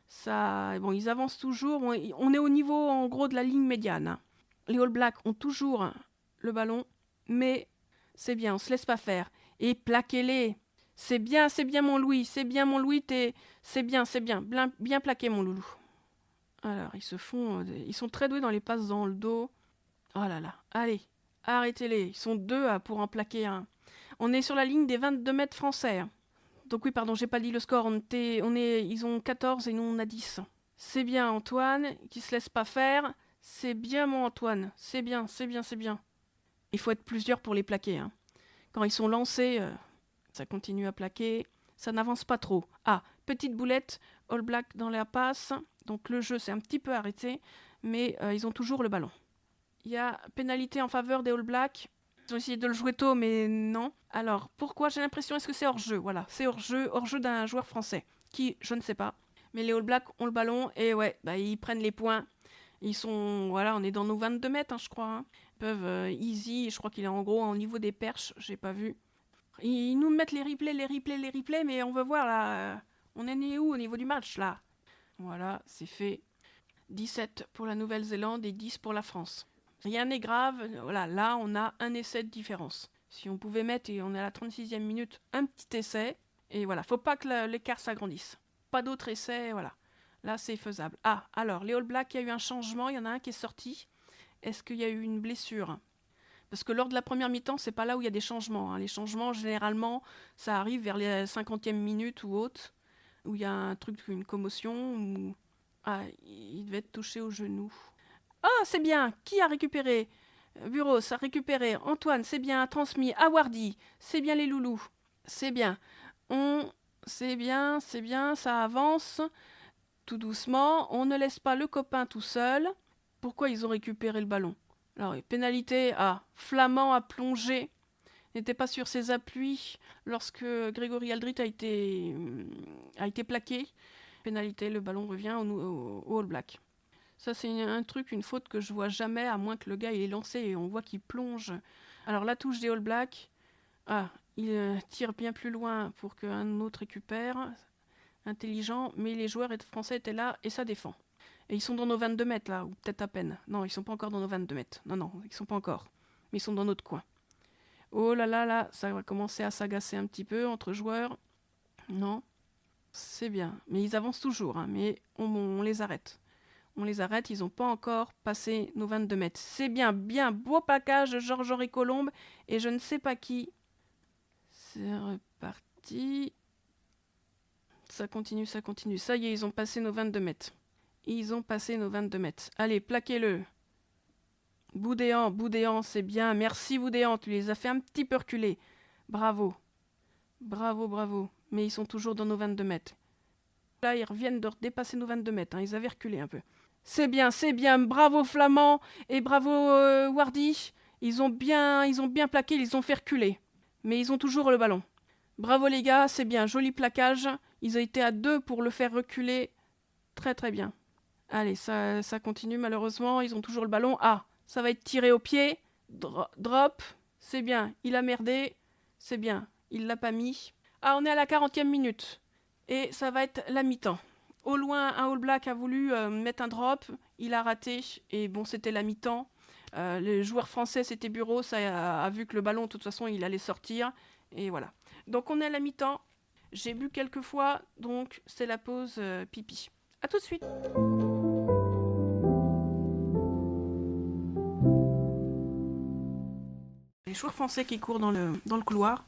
A: Ça, bon, ils avancent toujours. On est au niveau, en gros, de la ligne médiane. Hein. Les All Blacks ont toujours le ballon, mais c'est bien, on se laisse pas faire. Et plaquez-les. C'est bien mon Louis, c'est bien plaqué mon loulou. Alors, ils sont très doués dans les passes dans le dos. Oh là là, allez, arrêtez-les, ils sont deux pour en plaquer un. On est sur la ligne des 22 mètres français. Donc oui, pardon, j'ai pas dit le score, ils ont 14 et nous on a 10. C'est bien Antoine, qui se laisse pas faire. C'est bien mon Antoine, c'est bien. Il faut être plusieurs pour les plaquer. Hein. Quand ils sont lancés... Ça continue à plaquer. Ça n'avance pas trop. Ah, petite boulette. All Black dans la passe. Donc le jeu s'est un petit peu arrêté. Mais ils ont toujours le ballon. Il y a pénalité en faveur des All Blacks. Ils ont essayé de le jouer tôt, mais non. Alors, pourquoi? J'ai l'impression, est-ce que c'est hors-jeu? Voilà, c'est hors-jeu d'un joueur français. Qui, je ne sais pas. Mais les All Blacks ont le ballon. Et ouais, ils prennent les points. Ils sont... Voilà, on est dans nos 22 mètres, hein, je crois. Hein. Ils peuvent easy. Je crois qu'il est en gros au niveau des perches. J'ai pas vu. Ils nous mettent les replays, mais on veut voir là. On est né où au niveau du match là? Voilà, c'est fait. 17 pour la Nouvelle-Zélande et 10 pour la France. Rien n'est grave. Voilà, là, on a un essai de différence. Si on pouvait mettre, et on est à la 36e minute, un petit essai, et voilà, faut pas que l'écart s'agrandisse. Pas d'autres essais, voilà. Là, c'est faisable. Ah, alors, les All Blacks, il y a eu un changement, il y en a un qui est sorti. Est-ce qu'il y a eu une blessure? Parce que lors de la première mi-temps, c'est pas là où il y a des changements. Les changements, généralement, ça arrive vers les 50e minutes ou autres, où il y a un truc, une commotion, ou... Ah, il devait être touché au genou. Ah, c'est bien. Qui a récupéré? Bureau, ça a récupéré. Antoine, c'est bien. Transmis. Awardi, c'est bien les loulous. C'est bien. On... c'est bien, ça avance. Tout doucement. On ne laisse pas le copain tout seul. Pourquoi ils ont récupéré le ballon? Alors, pénalité. Ah, Flamand a plongé. N'était pas sur ses appuis lorsque Grégory Aldrit a été plaqué. Pénalité, le ballon revient au All Black. Ça, c'est un truc, une faute que je vois jamais, à moins que le gars il est lancé et on voit qu'il plonge. Alors, la touche des All Blacks, ah, il tire bien plus loin pour qu'un autre récupère. Intelligent, mais les joueurs français étaient là et ça défend. Et ils sont dans nos 22 mètres là, ou peut-être à peine. Non, ils sont pas encore dans nos 22 mètres. Non, non, ils sont pas encore. Mais ils sont dans notre coin. Oh là là là, ça va commencer à s'agacer un petit peu entre joueurs. Non, c'est bien. Mais ils avancent toujours, mais on les arrête. On les arrête, ils n'ont pas encore passé nos 22 mètres. C'est bien, bien, beau plaquage de Georges-Henri Colombe et je ne sais pas qui. C'est reparti. Ça continue, ça continue. Ça y est, ils ont passé nos 22 mètres. Ils ont passé nos 22 mètres. Allez, plaquez-le. Boudéan, Boudéan, c'est bien. Merci Boudéan, tu les as fait un petit peu reculer. Bravo. Bravo, bravo. Mais ils sont toujours dans nos 22 mètres. Là, ils reviennent de dépasser nos 22 mètres. Ils avaient reculé un peu. C'est bien, c'est bien. Bravo Flamand et bravo Wardy. Ils ont bien plaqué, ils ont fait reculer. Mais ils ont toujours le ballon. Bravo les gars, c'est bien. Joli plaquage. Ils ont été à deux pour le faire reculer. Très très bien. Allez, ça continue malheureusement. Ils ont toujours le ballon. Ah, ça va être tiré au pied. Drop. C'est bien. Il a merdé. C'est bien. Il l'a pas mis. Ah, on est à la 40e minute. Et ça va être la mi-temps. Au loin, un All Black a voulu mettre un drop. Il a raté. Et bon, c'était la mi-temps. Le joueur français, c'était Bureau. Ça a vu que le ballon, de toute façon, il allait sortir. Et voilà. Donc, on est à la mi-temps. J'ai bu quelques fois. Donc, c'est la pause pipi. À tout de suite. Les joueurs français qui courent dans le couloir.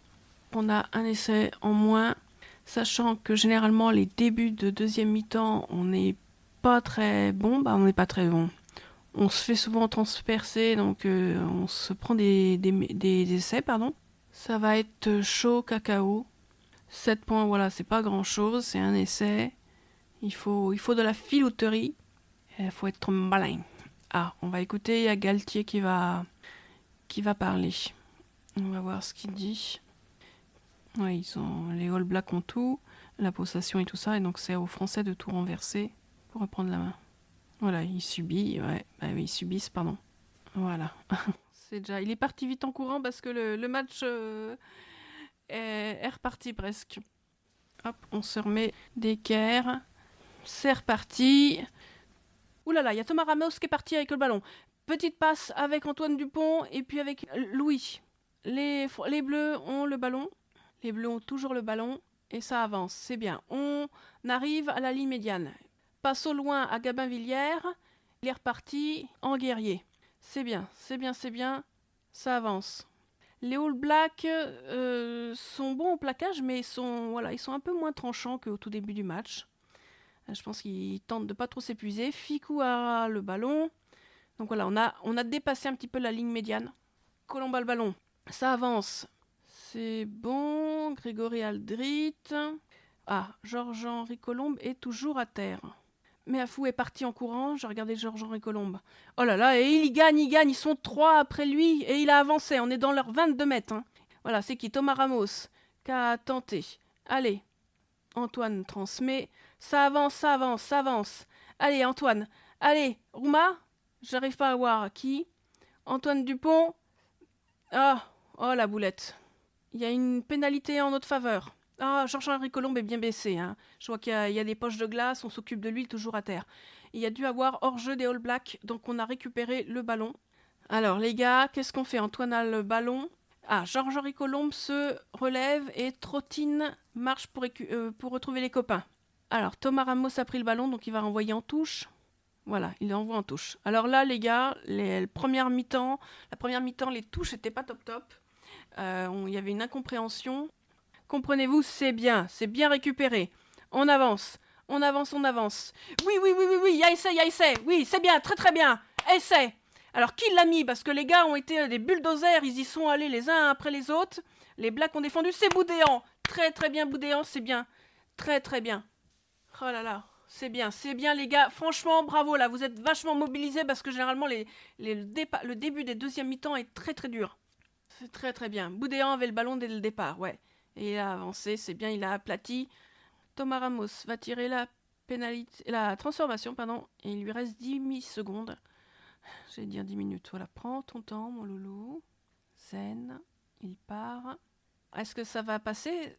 A: On a un essai en moins, sachant que généralement les débuts de deuxième mi-temps, on n'est pas très bon. On n'est pas très bon. On se fait souvent transpercer, donc on se prend des essais, pardon. Ça va être chaud cacao. 7 points, voilà, c'est pas grand-chose, c'est un essai. Il faut de la filouterie. Il faut être malin. Ah, on va écouter, il y a Galtier qui va parler. On va voir ce qu'il dit. Ouais, les All Blacks ont tout, la possession et tout ça, et donc c'est aux Français de tout renverser pour reprendre la main. Voilà, ils subissent, pardon. Voilà. Il est parti vite en courant parce que le match est reparti presque. Hop, on se remet d'équerre. C'est reparti. Ouh là là, il y a Thomas Ramos qui est parti avec le ballon. Petite passe avec Antoine Dupont et puis avec Louis. Les Bleus ont le ballon. Les Bleus ont toujours le ballon et ça avance, c'est bien. On arrive à la ligne médiane. Passe au loin à Gabin-Villière. Il est reparti en guerrier. C'est bien, c'est bien, c'est bien. Ça avance. Les All Blacks sont bons au plaquage, mais ils sont un peu moins tranchants qu'au tout début du match. Je pense qu'ils tentent de pas trop s'épuiser. Ficou a le ballon. Donc voilà, on a dépassé un petit peu la ligne médiane. Colombe a le ballon. Ça avance. C'est bon. Grégory Aldrit. Ah, Georges-Henri Colombe est toujours à terre. Mais Afou est parti en courant. J'ai regardé Georges-Henri Colombe. Oh là là, et il gagne. Ils sont 3 après lui et il a avancé. On est dans leurs 22 mètres. Voilà, c'est qui? Thomas Ramos qui a tenté. Allez. Antoine transmet. Ça avance, ça avance, ça avance. Allez, Antoine. Allez, Rouma. J'arrive pas à voir qui. Antoine Dupont. Ah, oh la boulette. Il y a une pénalité en notre faveur. Ah, Georges-Henri Colombe est bien baissé. Je vois qu'il y a des poches de glace, on s'occupe de lui, toujours à terre. Il y a dû avoir hors-jeu des All Blacks, donc on a récupéré le ballon. Alors, les gars, qu'est-ce qu'on fait? Antoine a le ballon. Ah, Georges-Henri Colombe se relève et trottine, marche pour retrouver les copains. Alors, Thomas Ramos a pris le ballon, donc il va renvoyer en touche. Voilà, il l'envoie en touche. Alors là, les gars, la première mi-temps, les touches n'étaient pas top top. Il y avait une incompréhension. Comprenez-vous, c'est bien récupéré. On avance, on avance, on avance. Oui, oui, oui, oui, oui, il y a essai. Oui, c'est bien, très très bien. Essai. Alors, qui l'a mis? Parce que les gars ont été des bulldozers, ils y sont allés les uns après les autres. Les Blacks ont défendu, c'est Boudéan. Très très bien, Boudéan, c'est bien. Très très bien. Oh là là, c'est bien les gars. Franchement, bravo là, vous êtes vachement mobilisés parce que généralement le début des deuxièmes mi-temps est très très dur. C'est très très bien. Boudéan avait le ballon dès le départ, ouais. Et il a avancé, c'est bien, il a aplati. Thomas Ramos va tirer la transformation, pardon, et il lui reste 10 millisecondes. J'allais dire 10 minutes. Voilà, prends ton temps, mon loulou. Zen, il part. Est-ce que ça va passer?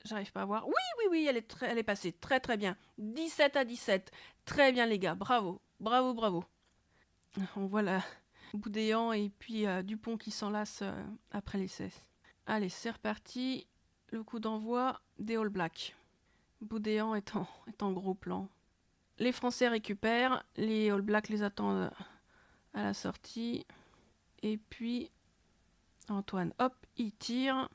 A: J'arrive pas à voir. Oui, oui, oui, elle est passée. Très, très bien. 17-17. Très bien, les gars. Bravo. Bravo, bravo. On voit la Boudéan et puis Dupont qui s'enlace après les cesses. Allez, c'est reparti. Le coup d'envoi des All Blacks. Boudéan est en gros plan. Les Français récupèrent. Les All Blacks les attendent à la sortie. Et puis, Antoine, hop, il tire.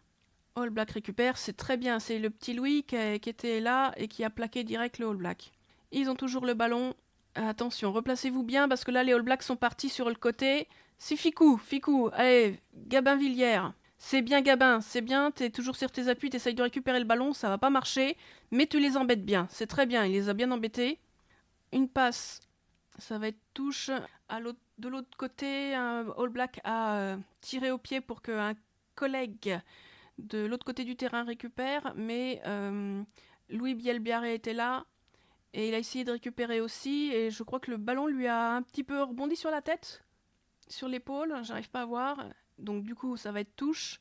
A: All Black récupère, c'est très bien. C'est le petit Louis qui était là et qui a plaqué direct le All Black. Ils ont toujours le ballon. Attention, replacez-vous bien parce que là, les All Blacks sont partis sur le côté. C'est Ficou. Allez, Gabin Villière. C'est bien, Gabin, c'est bien. T'es toujours sur tes appuis, t'essayes de récupérer le ballon, ça va pas marcher. Mais tu les embêtes bien. C'est très bien, il les a bien embêtés. Une passe, ça va être touche. De l'autre côté, All Black a tiré au pied pour qu'un collègue de l'autre côté du terrain récupère, mais Louis Bielbiaré était là et il a essayé de récupérer aussi et je crois que le ballon lui a un petit peu rebondi sur la tête, sur l'épaule, j'arrive pas à voir, donc du coup ça va être touche,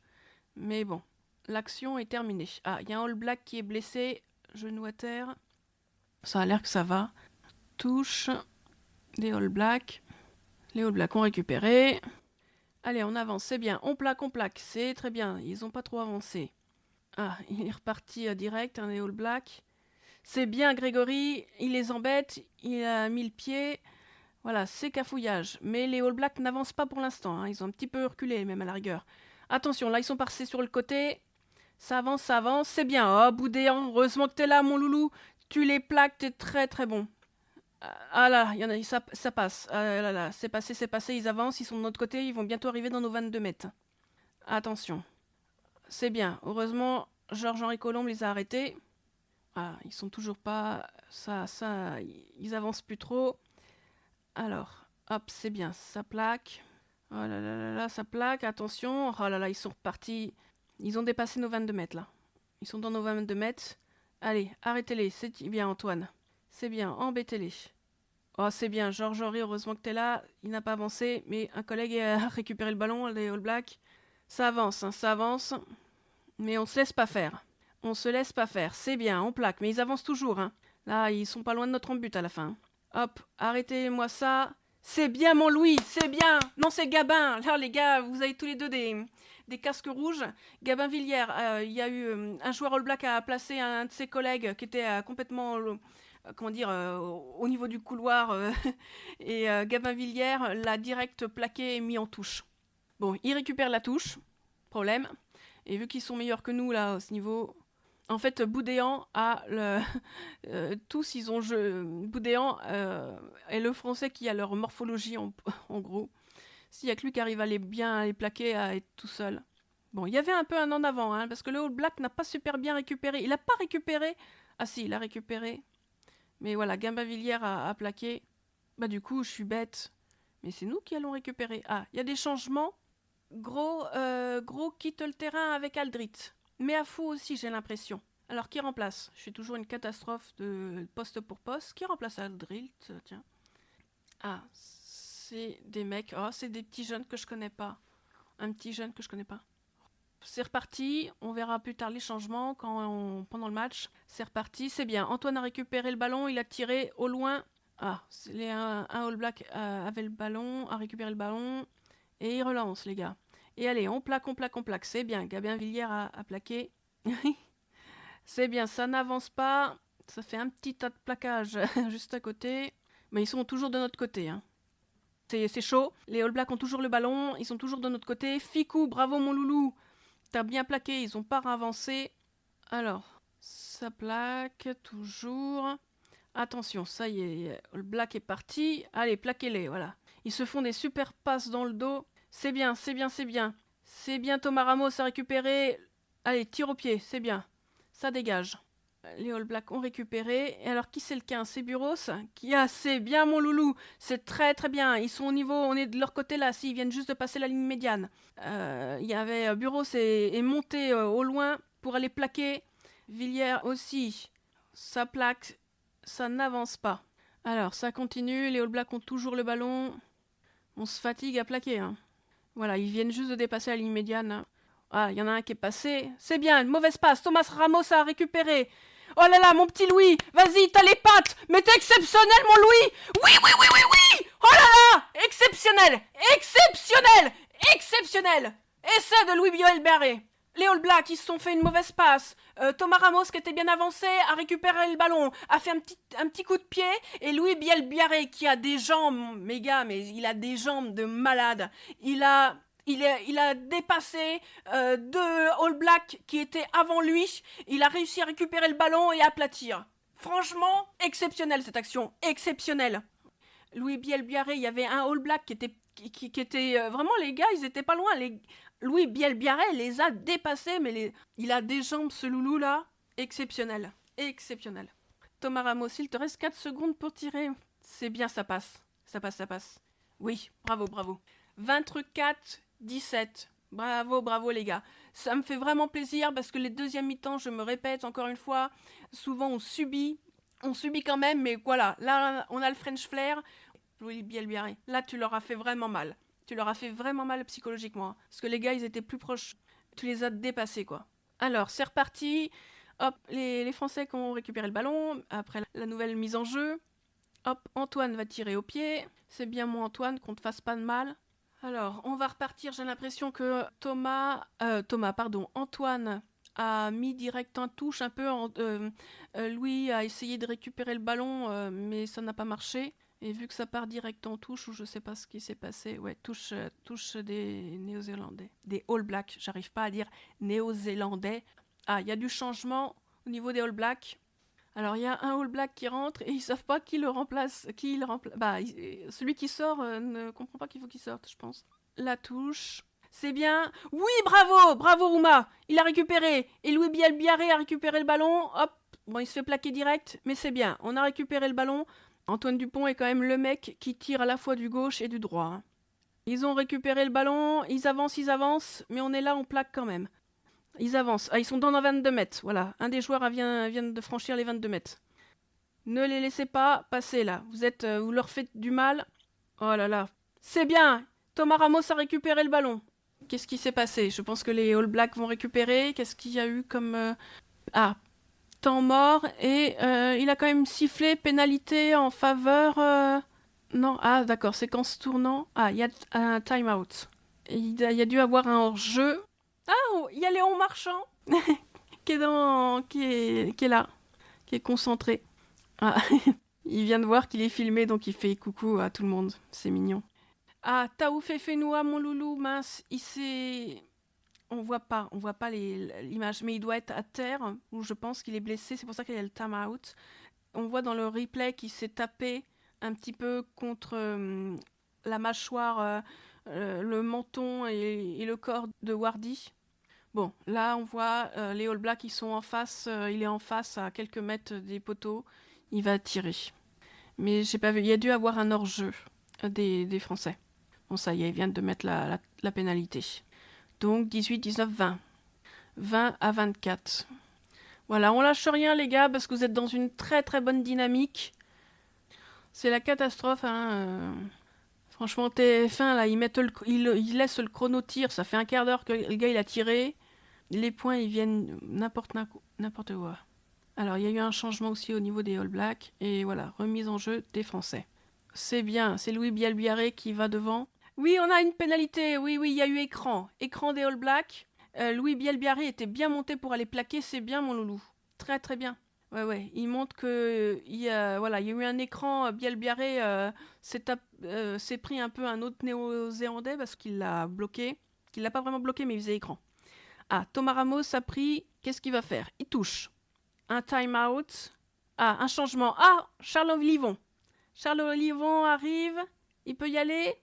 A: mais bon, l'action est terminée. Ah, il y a un All Black qui est blessé, genou à terre, ça a l'air que ça va. Touche des All Blacks, les All Blacks ont récupéré. Allez, on avance, c'est bien, on plaque, c'est très bien, ils ont pas trop avancé. Ah, il est reparti direct, un All Black. C'est bien, Grégory, il les embête, il a mis le pied. Voilà, c'est cafouillage. Mais les All Blacks n'avancent pas pour l'instant, hein. Ils ont un petit peu reculé, même à la rigueur. Attention, là, ils sont passés sur le côté. Ça avance, c'est bien. Oh, Boudéan, heureusement que t'es là, mon loulou. Tu les plaques, t'es très très bon. Ah là, y en a, ça passe. Ah là là, c'est passé, ils avancent, ils sont de notre côté, ils vont bientôt arriver dans nos 22 mètres. Attention. C'est bien. Heureusement, Georges-Henri Colombe les a arrêtés. Ah, ils sont toujours pas... ils avancent plus trop. Alors, hop, c'est bien, ça plaque. Oh là là là là, ça plaque, attention. Oh là là, ils sont repartis. Ils ont dépassé nos 22 mètres, là. Ils sont dans nos 22 mètres. Allez, arrêtez-les, c'est bien, Antoine. C'est bien, embêtez-les. Oh, c'est bien, Georges-Henri, heureusement que t'es là. Il n'a pas avancé, mais un collègue a récupéré le ballon, les All Blacks. Ça avance, hein, ça avance. Mais on se laisse pas faire. On se laisse pas faire. C'est bien, on plaque. Mais ils avancent toujours, hein. Là, ils sont pas loin de notre but à la fin. Hop, arrêtez-moi ça. C'est bien, mon Louis, c'est bien. Non, c'est Gabin. Là, les gars, vous avez tous les deux des casques rouges. Gabin Villière, il y a eu un joueur All Black a placé un de ses collègues qui était complètement, comment dire, au niveau du couloir. Et Gabin Villière l'a direct plaqué et mis en touche. Bon, il récupère la touche. Problème. Et vu qu'ils sont meilleurs que nous, là, à ce niveau... En fait, Boudéan a le... tous, ils ont... Boudéan est le français qui a leur morphologie, en gros. S'il y a que lui qui arrive à bien les plaquer, à être tout seul. Bon, il y avait un peu un en avant, hein, parce que le All Black n'a pas super bien récupéré. Il n'a pas récupéré... Ah si, il a récupéré. Mais voilà, Gimbavillière a plaqué. Bah du coup, je suis bête. Mais c'est nous qui allons récupérer. Ah, il y a des changements. Gros quitte le terrain avec Aldrit. Mais à fou aussi, j'ai l'impression. Alors, qui remplace? Je suis toujours une catastrophe de poste pour poste. Qui remplace Aldrit? Tiens. Ah, c'est des mecs. Oh, c'est des petits jeunes que je connais pas. Un petit jeune que je connais pas. C'est reparti. On verra plus tard les changements pendant le match. C'est reparti. C'est bien. Antoine a récupéré le ballon. Il a tiré au loin. Ah, un All Black avait le ballon, a récupéré le ballon. Et il relance, les gars. Et allez, on plaque, on plaque, on plaque. C'est bien, Gabin Villiers a plaqué. C'est bien, ça n'avance pas. Ça fait un petit tas de plaquage juste à côté. Mais ils sont toujours de notre côté. Hein. C'est chaud. Les All Blacks ont toujours le ballon. Ils sont toujours de notre côté. Ficou, bravo mon loulou. T'as bien plaqué, ils ont pas avancé. Alors, ça plaque toujours. Attention, ça y est, All Black est parti. Allez, plaquez-les, voilà. Ils se font des super passes dans le dos. C'est bien, c'est bien, c'est bien. C'est bien, Thomas Ramos a récupéré. Allez, tire au pied, c'est bien. Ça dégage. Les All Blacks ont récupéré. Et alors, qui c'est le 15? C'est Buros qui a... C'est bien, mon loulou. C'est très, très bien. Ils sont au niveau... On est de leur côté, là. S'ils viennent juste de passer la ligne médiane. Il y avait... Buros est monté au loin pour aller plaquer. Villiers aussi. Ça plaque. Ça n'avance pas. Alors, ça continue. Les All Blacks ont toujours le ballon. On se fatigue à plaquer. Hein. Voilà, ils viennent juste de dépasser la ligne médiane. Ah, il y en a un qui est passé. C'est bien, une mauvaise passe. Thomas Ramos a récupéré. Oh là là, mon petit Louis. Vas-y, t'as les pattes. Mais t'es exceptionnel, mon Louis. Oui, oui, oui, oui, oui. Oh là là. Exceptionnel. Exceptionnel. Exceptionnel. Essai de Louis Bielbarré. Les All Blacks, ils se sont fait une mauvaise passe. Thomas Ramos, qui était bien avancé, a récupéré le ballon, a fait un petit coup de pied. Et Louis Bielbarré, qui a des jambes, méga, mais il a des jambes de malade. Il a dépassé deux All Blacks qui étaient avant lui. Il a réussi à récupérer le ballon et à aplatir. Franchement, exceptionnelle cette action. Exceptionnelle. Louis Bielbarré, il y avait un All Black qui était vraiment, les gars, ils étaient pas loin. Louis Bielbarré les a dépassés, mais il a des jambes, ce loulou là. Exceptionnel. Exceptionnel. Thomas Ramos, il te reste 4 secondes pour tirer. C'est bien, ça passe. Ça passe, ça passe. Oui, bravo, bravo. 24-17. Bravo, bravo les gars. Ça me fait vraiment plaisir parce que les deuxièmes mi-temps, je me répète encore une fois, souvent on subit quand même, mais voilà, là on a le French flair. Louis Bielbarré, là tu leur as fait vraiment mal. Tu leur as fait vraiment mal psychologiquement. Parce que les gars, ils étaient plus proches. Tu les as dépassés, quoi. Alors, c'est reparti. Hop, les Français qui ont récupéré le ballon, après la nouvelle mise en jeu. Hop, Antoine va tirer au pied. C'est bien mon Antoine, qu'on te fasse pas de mal. Alors, on va repartir. J'ai l'impression que Antoine a mis direct un touche un peu. Louis a essayé de récupérer le ballon, mais ça n'a pas marché. Et vu que ça part direct en touche, ou je sais pas ce qui s'est passé, ouais, touche des Néo-Zélandais. Des All Blacks, j'arrive pas à dire Néo-Zélandais. Ah, il y a du changement au niveau des All Blacks. Alors, il y a un All Black qui rentre et ils savent pas qui le remplace. Bah, celui qui sort ne comprend pas qu'il faut qu'il sorte, je pense. La touche. C'est bien. Oui, bravo. Bravo, Rouma. Il a récupéré. Et Louis Bielbarré a récupéré le ballon. Hop. Bon, il se fait plaquer direct, mais c'est bien. On a récupéré le ballon. Antoine Dupont est quand même le mec qui tire à la fois du gauche et du droit. Hein. Ils ont récupéré le ballon. Ils avancent. Mais on est là, on plaque quand même. Ils avancent. Ah, ils sont dans les 22 mètres. Voilà. Un des joueurs vient de franchir les 22 mètres. Ne les laissez pas passer là. Vous leur faites du mal. Oh là là. C'est bien. Thomas Ramos a récupéré le ballon. Qu'est-ce qui s'est passé? Je pense que les All Blacks vont récupérer. Qu'est-ce qu'il y a eu comme... temps mort. Et il a quand même sifflé pénalité en faveur... Non, d'accord. Séquence tournant. Il y a un time-out. Il y a dû avoir un hors-jeu. Il y a Léon Marchand qui est là, qui est concentré. Il vient de voir qu'il est filmé, donc il fait coucou à tout le monde. C'est mignon. Taoufé Fenoua, mon loulou, mince, on voit pas l'image, mais il doit être à terre, où je pense qu'il est blessé, c'est pour ça qu'il y a le time out. On voit dans le replay qu'il s'est tapé un petit peu contre la mâchoire, le menton et le corps de Wardy. Bon, là on voit les All Blacks, ils sont en face, il est en face à quelques mètres des poteaux, il va tirer. Mais j'ai pas vu, il y a dû avoir un hors-jeu des Français. Bon, ça y est, ils viennent de mettre la pénalité. Donc 18, 19, 20. 20-24. Voilà, on lâche rien les gars, parce que vous êtes dans une très très bonne dynamique. C'est la catastrophe, hein. Franchement, TF1, là, ils laissent le chrono-tir, ça fait un quart d'heure que le gars il a tiré. Les points, ils viennent n'importe où. Alors, il y a eu un changement aussi au niveau des All Blacks. Et voilà, remise en jeu des Français. C'est bien, c'est Louis Bielbarré qui va devant. Oui, on a une pénalité. Oui, il y a eu écran. Écran des All Blacks. Louis Bielbiarré était bien monté pour aller plaquer. C'est bien, mon loulou. Très, très bien. Ouais. Il montre que il y a eu un écran. Bielbiarré s'est pris un peu un autre néo-zélandais parce qu'il l'a bloqué. Qu'il l'a pas vraiment bloqué, mais il faisait écran. Ah, Thomas Ramos a pris. Qu'est-ce qu'il va faire? Il touche. Un time-out. Ah, un changement. Ah, Charles Olivon. Charles Olivon arrive. Il peut y aller.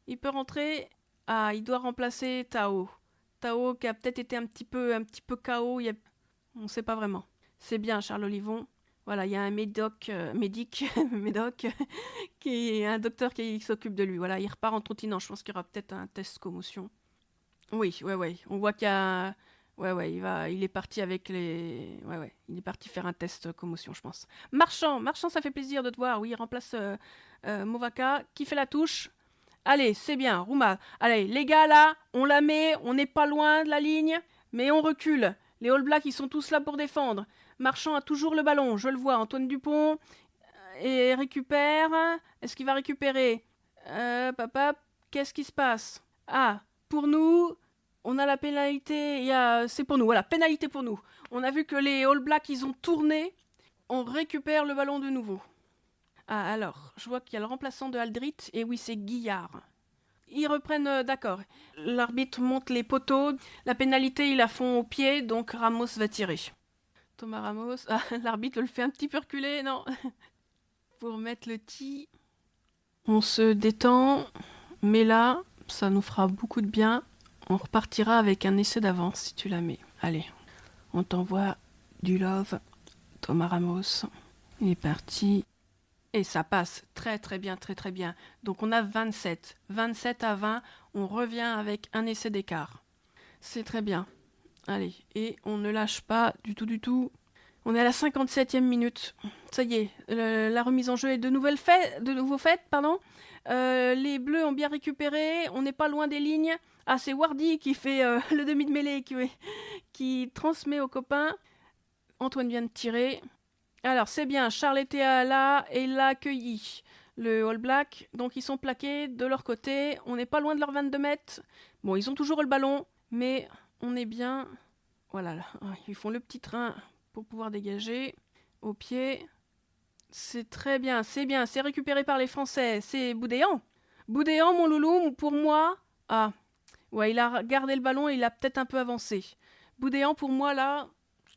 A: Il peut rentrer. Ah, il doit remplacer Tao. Tao qui a peut-être été un petit peu KO. On ne sait pas vraiment. C'est bien, Charles Olivon. Voilà, il y a un médoc, qui est un docteur qui s'occupe de lui. Voilà, il repart en trottinant. Je pense qu'il y aura peut-être un test commotion. Oui, ouais. On voit qu'il y a. Ouais, il est parti avec les. Ouais, il est parti faire un test commotion, je pense. Marchand, ça fait plaisir de te voir. Oui, il remplace Movaka. Qui fait la touche? Allez, c'est bien, Rouma. Allez, les gars, là, on la met, on n'est pas loin de la ligne, mais on recule. Les All Blacks, ils sont tous là pour défendre. Marchand a toujours le ballon, je le vois. Antoine Dupont et récupère. Est-ce qu'il va récupérer Papa, qu'est-ce qui se passe? Ah, pour nous, on a la pénalité. C'est pour nous, voilà, pénalité pour nous. On a vu que les All Blacks, ils ont tourné. On récupère le ballon de nouveau. Ah, alors, je vois qu'il y a le remplaçant de Aldrit, et oui, c'est Guillard. Ils reprennent, d'accord. L'arbitre monte les poteaux. La pénalité, ils la font au pied, donc Ramos va tirer. Thomas Ramos. Ah, l'arbitre le fait un petit peu reculer, non. Pour mettre le tee, on se détend, mais là, ça nous fera beaucoup de bien. On repartira avec un essai d'avance si tu la mets. Allez, on t'envoie du love. Thomas Ramos. Il est parti. Et ça passe très très bien, très très bien. Donc on a 27. 27 à 20, on revient avec un essai d'écart. C'est très bien. Allez, et on ne lâche pas du tout, du tout. On est à la 57e minute. Ça y est, la remise en jeu est de nouveau faite. Pardon. Les Bleus ont bien récupéré, on n'est pas loin des lignes. Ah, c'est Wardy qui fait le demi de mêlée, qui transmet aux copains. Antoine vient de tirer. Alors, c'est bien, Charles était là et il l'a accueilli. Le All Black, donc ils sont plaqués de leur côté. On n'est pas loin de leurs 22 mètres. Bon, ils ont toujours le ballon, mais on est bien. Voilà, là. Ils font le petit train pour pouvoir dégager. Au pied. C'est très bien, c'est bien. C'est récupéré par les Français. C'est Boudéan. Boudéan, mon loulou, pour moi. Ah, ouais, il a gardé le ballon et il a peut-être un peu avancé. Boudéan, pour moi, là,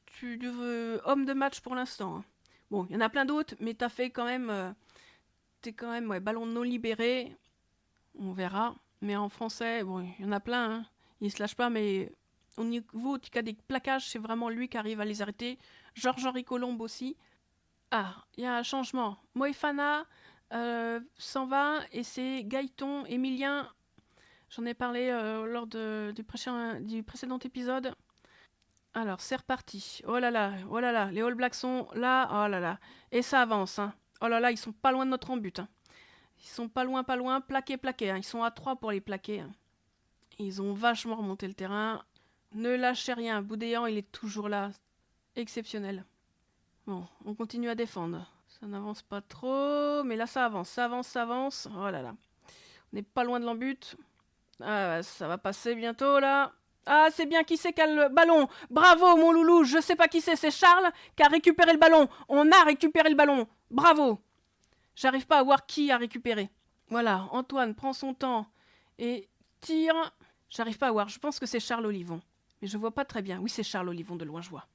A: tu veux homme de match pour l'instant, hein. Bon, il y en a plein d'autres, mais t'as fait quand même. T'es quand même, ouais, ballon non libéré. On verra. Mais en français, bon, il y en a plein, hein. Il se lâche pas, mais au niveau, en tout cas, des plaquages, c'est vraiment lui qui arrive à les arrêter. Georges-Henri Colombe aussi. Ah, il y a un changement. Moefana s'en va et c'est Gaëton Emilien. J'en ai parlé lors du précédent épisode. Alors, c'est reparti. Oh là là, les All Blacks sont là. Oh là là. Et ça avance, hein. Oh là là, ils sont pas loin de notre but, hein. Ils sont pas loin, plaqués, hein. Ils sont à 3 pour les plaquer, hein. Ils ont vachement remonté le terrain. Ne lâchez rien, Boudéan, il est toujours là. Exceptionnel. Bon, on continue à défendre. Ça n'avance pas trop, mais là ça avance. Oh là là. On n'est pas loin de l'embut. Ah, ça va passer bientôt là. Ah, c'est bien, qui c'est qui a le ballon? Bravo, mon loulou, je sais pas qui c'est Charles qui a récupéré le ballon. On a récupéré le ballon. Bravo. J'arrive pas à voir qui a récupéré. Voilà, Antoine prend son temps et tire. J'arrive pas à voir, je pense que c'est Charles Olivon. Mais je vois pas très bien. Oui, c'est Charles Olivon, de loin je vois.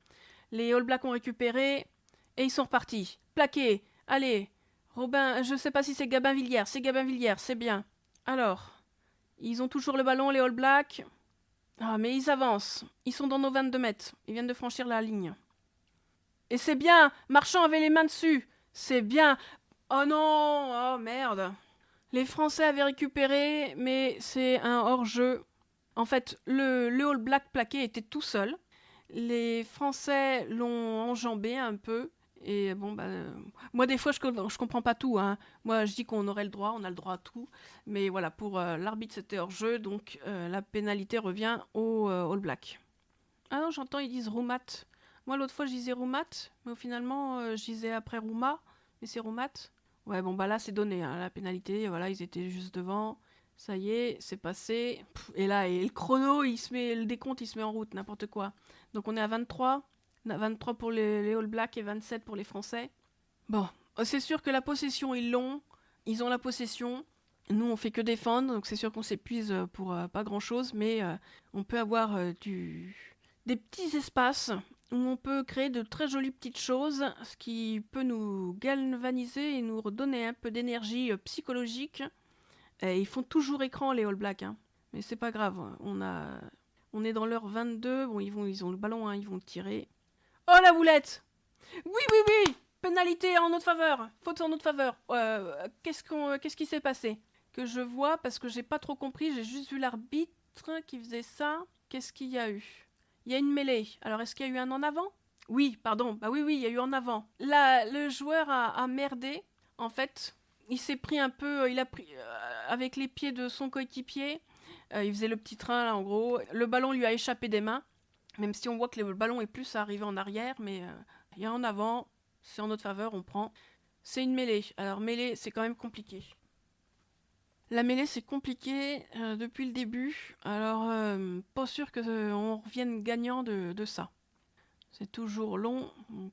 A: Les All Blacks ont récupéré et ils sont repartis. Plaqués. Allez, Robin, je sais pas si c'est Gabin Villiers. C'est Gabin Villiers, c'est bien. Alors, ils ont toujours le ballon, les All Blacks. Ah, mais ils avancent. Ils sont dans nos 22 mètres. Ils viennent de franchir la ligne. Et c'est bien. Marchand avait les mains dessus. C'est bien. Oh non. Oh merde. Les Français avaient récupéré, mais c'est un hors-jeu. En fait, le All Black plaqué était tout seul. Les Français l'ont enjambé un peu. Et bon, bah, moi, des fois, je comprends pas tout, hein. Moi, je dis qu'on aurait le droit, on a le droit à tout. Mais voilà, pour l'arbitre, c'était hors-jeu. Donc, la pénalité revient au All Black. Ah non, j'entends, ils disent Roumat. Moi, l'autre fois, je disais Roumat. Mais finalement, je disais après Rouma. Mais c'est Roumat. Ouais, bon, bah là, c'est donné, hein, la pénalité. Voilà, ils étaient juste devant. Ça y est, c'est passé. Et là, et le chrono, le décompte, il se met en route, n'importe quoi. Donc on est à 23. 23 pour les All Blacks et 27 pour les Français. Bon, c'est sûr que la possession, ils l'ont. Ils ont la possession. Nous, on fait que défendre, donc c'est sûr qu'on s'épuise pour pas grand-chose, mais on peut avoir des petits espaces où on peut créer de très jolies petites choses, ce qui peut nous galvaniser et nous redonner un peu d'énergie psychologique. Et ils font toujours écran, les All Blacks, hein. Mais c'est pas grave, on est dans l'heure 22, bon, ils ont le ballon, hein, ils vont le tirer. Oh, la boulette! Oui, oui, oui! Pénalité en notre faveur! Faute en notre faveur! Qu'est-ce qui s'est passé? Que je vois, parce que j'ai pas trop compris, j'ai juste vu l'arbitre qui faisait ça. Qu'est-ce qu'il y a eu? Il y a une mêlée. Alors, est-ce qu'il y a eu un en avant? Oui, pardon. Bah oui, il y a eu en avant. Là, le joueur a merdé. En fait, il s'est pris un peu... Il a pris avec les pieds de son coéquipier. Il faisait le petit train, là, en gros. Le ballon lui a échappé des mains. Même si on voit que le ballon est plus arrivé en arrière, mais il y a en avant. C'est en notre faveur, on prend. C'est une mêlée. Alors, mêlée, c'est quand même compliqué. La mêlée, c'est compliqué depuis le début. Alors, pas sûr que on revienne gagnant de ça. C'est toujours long. Donc...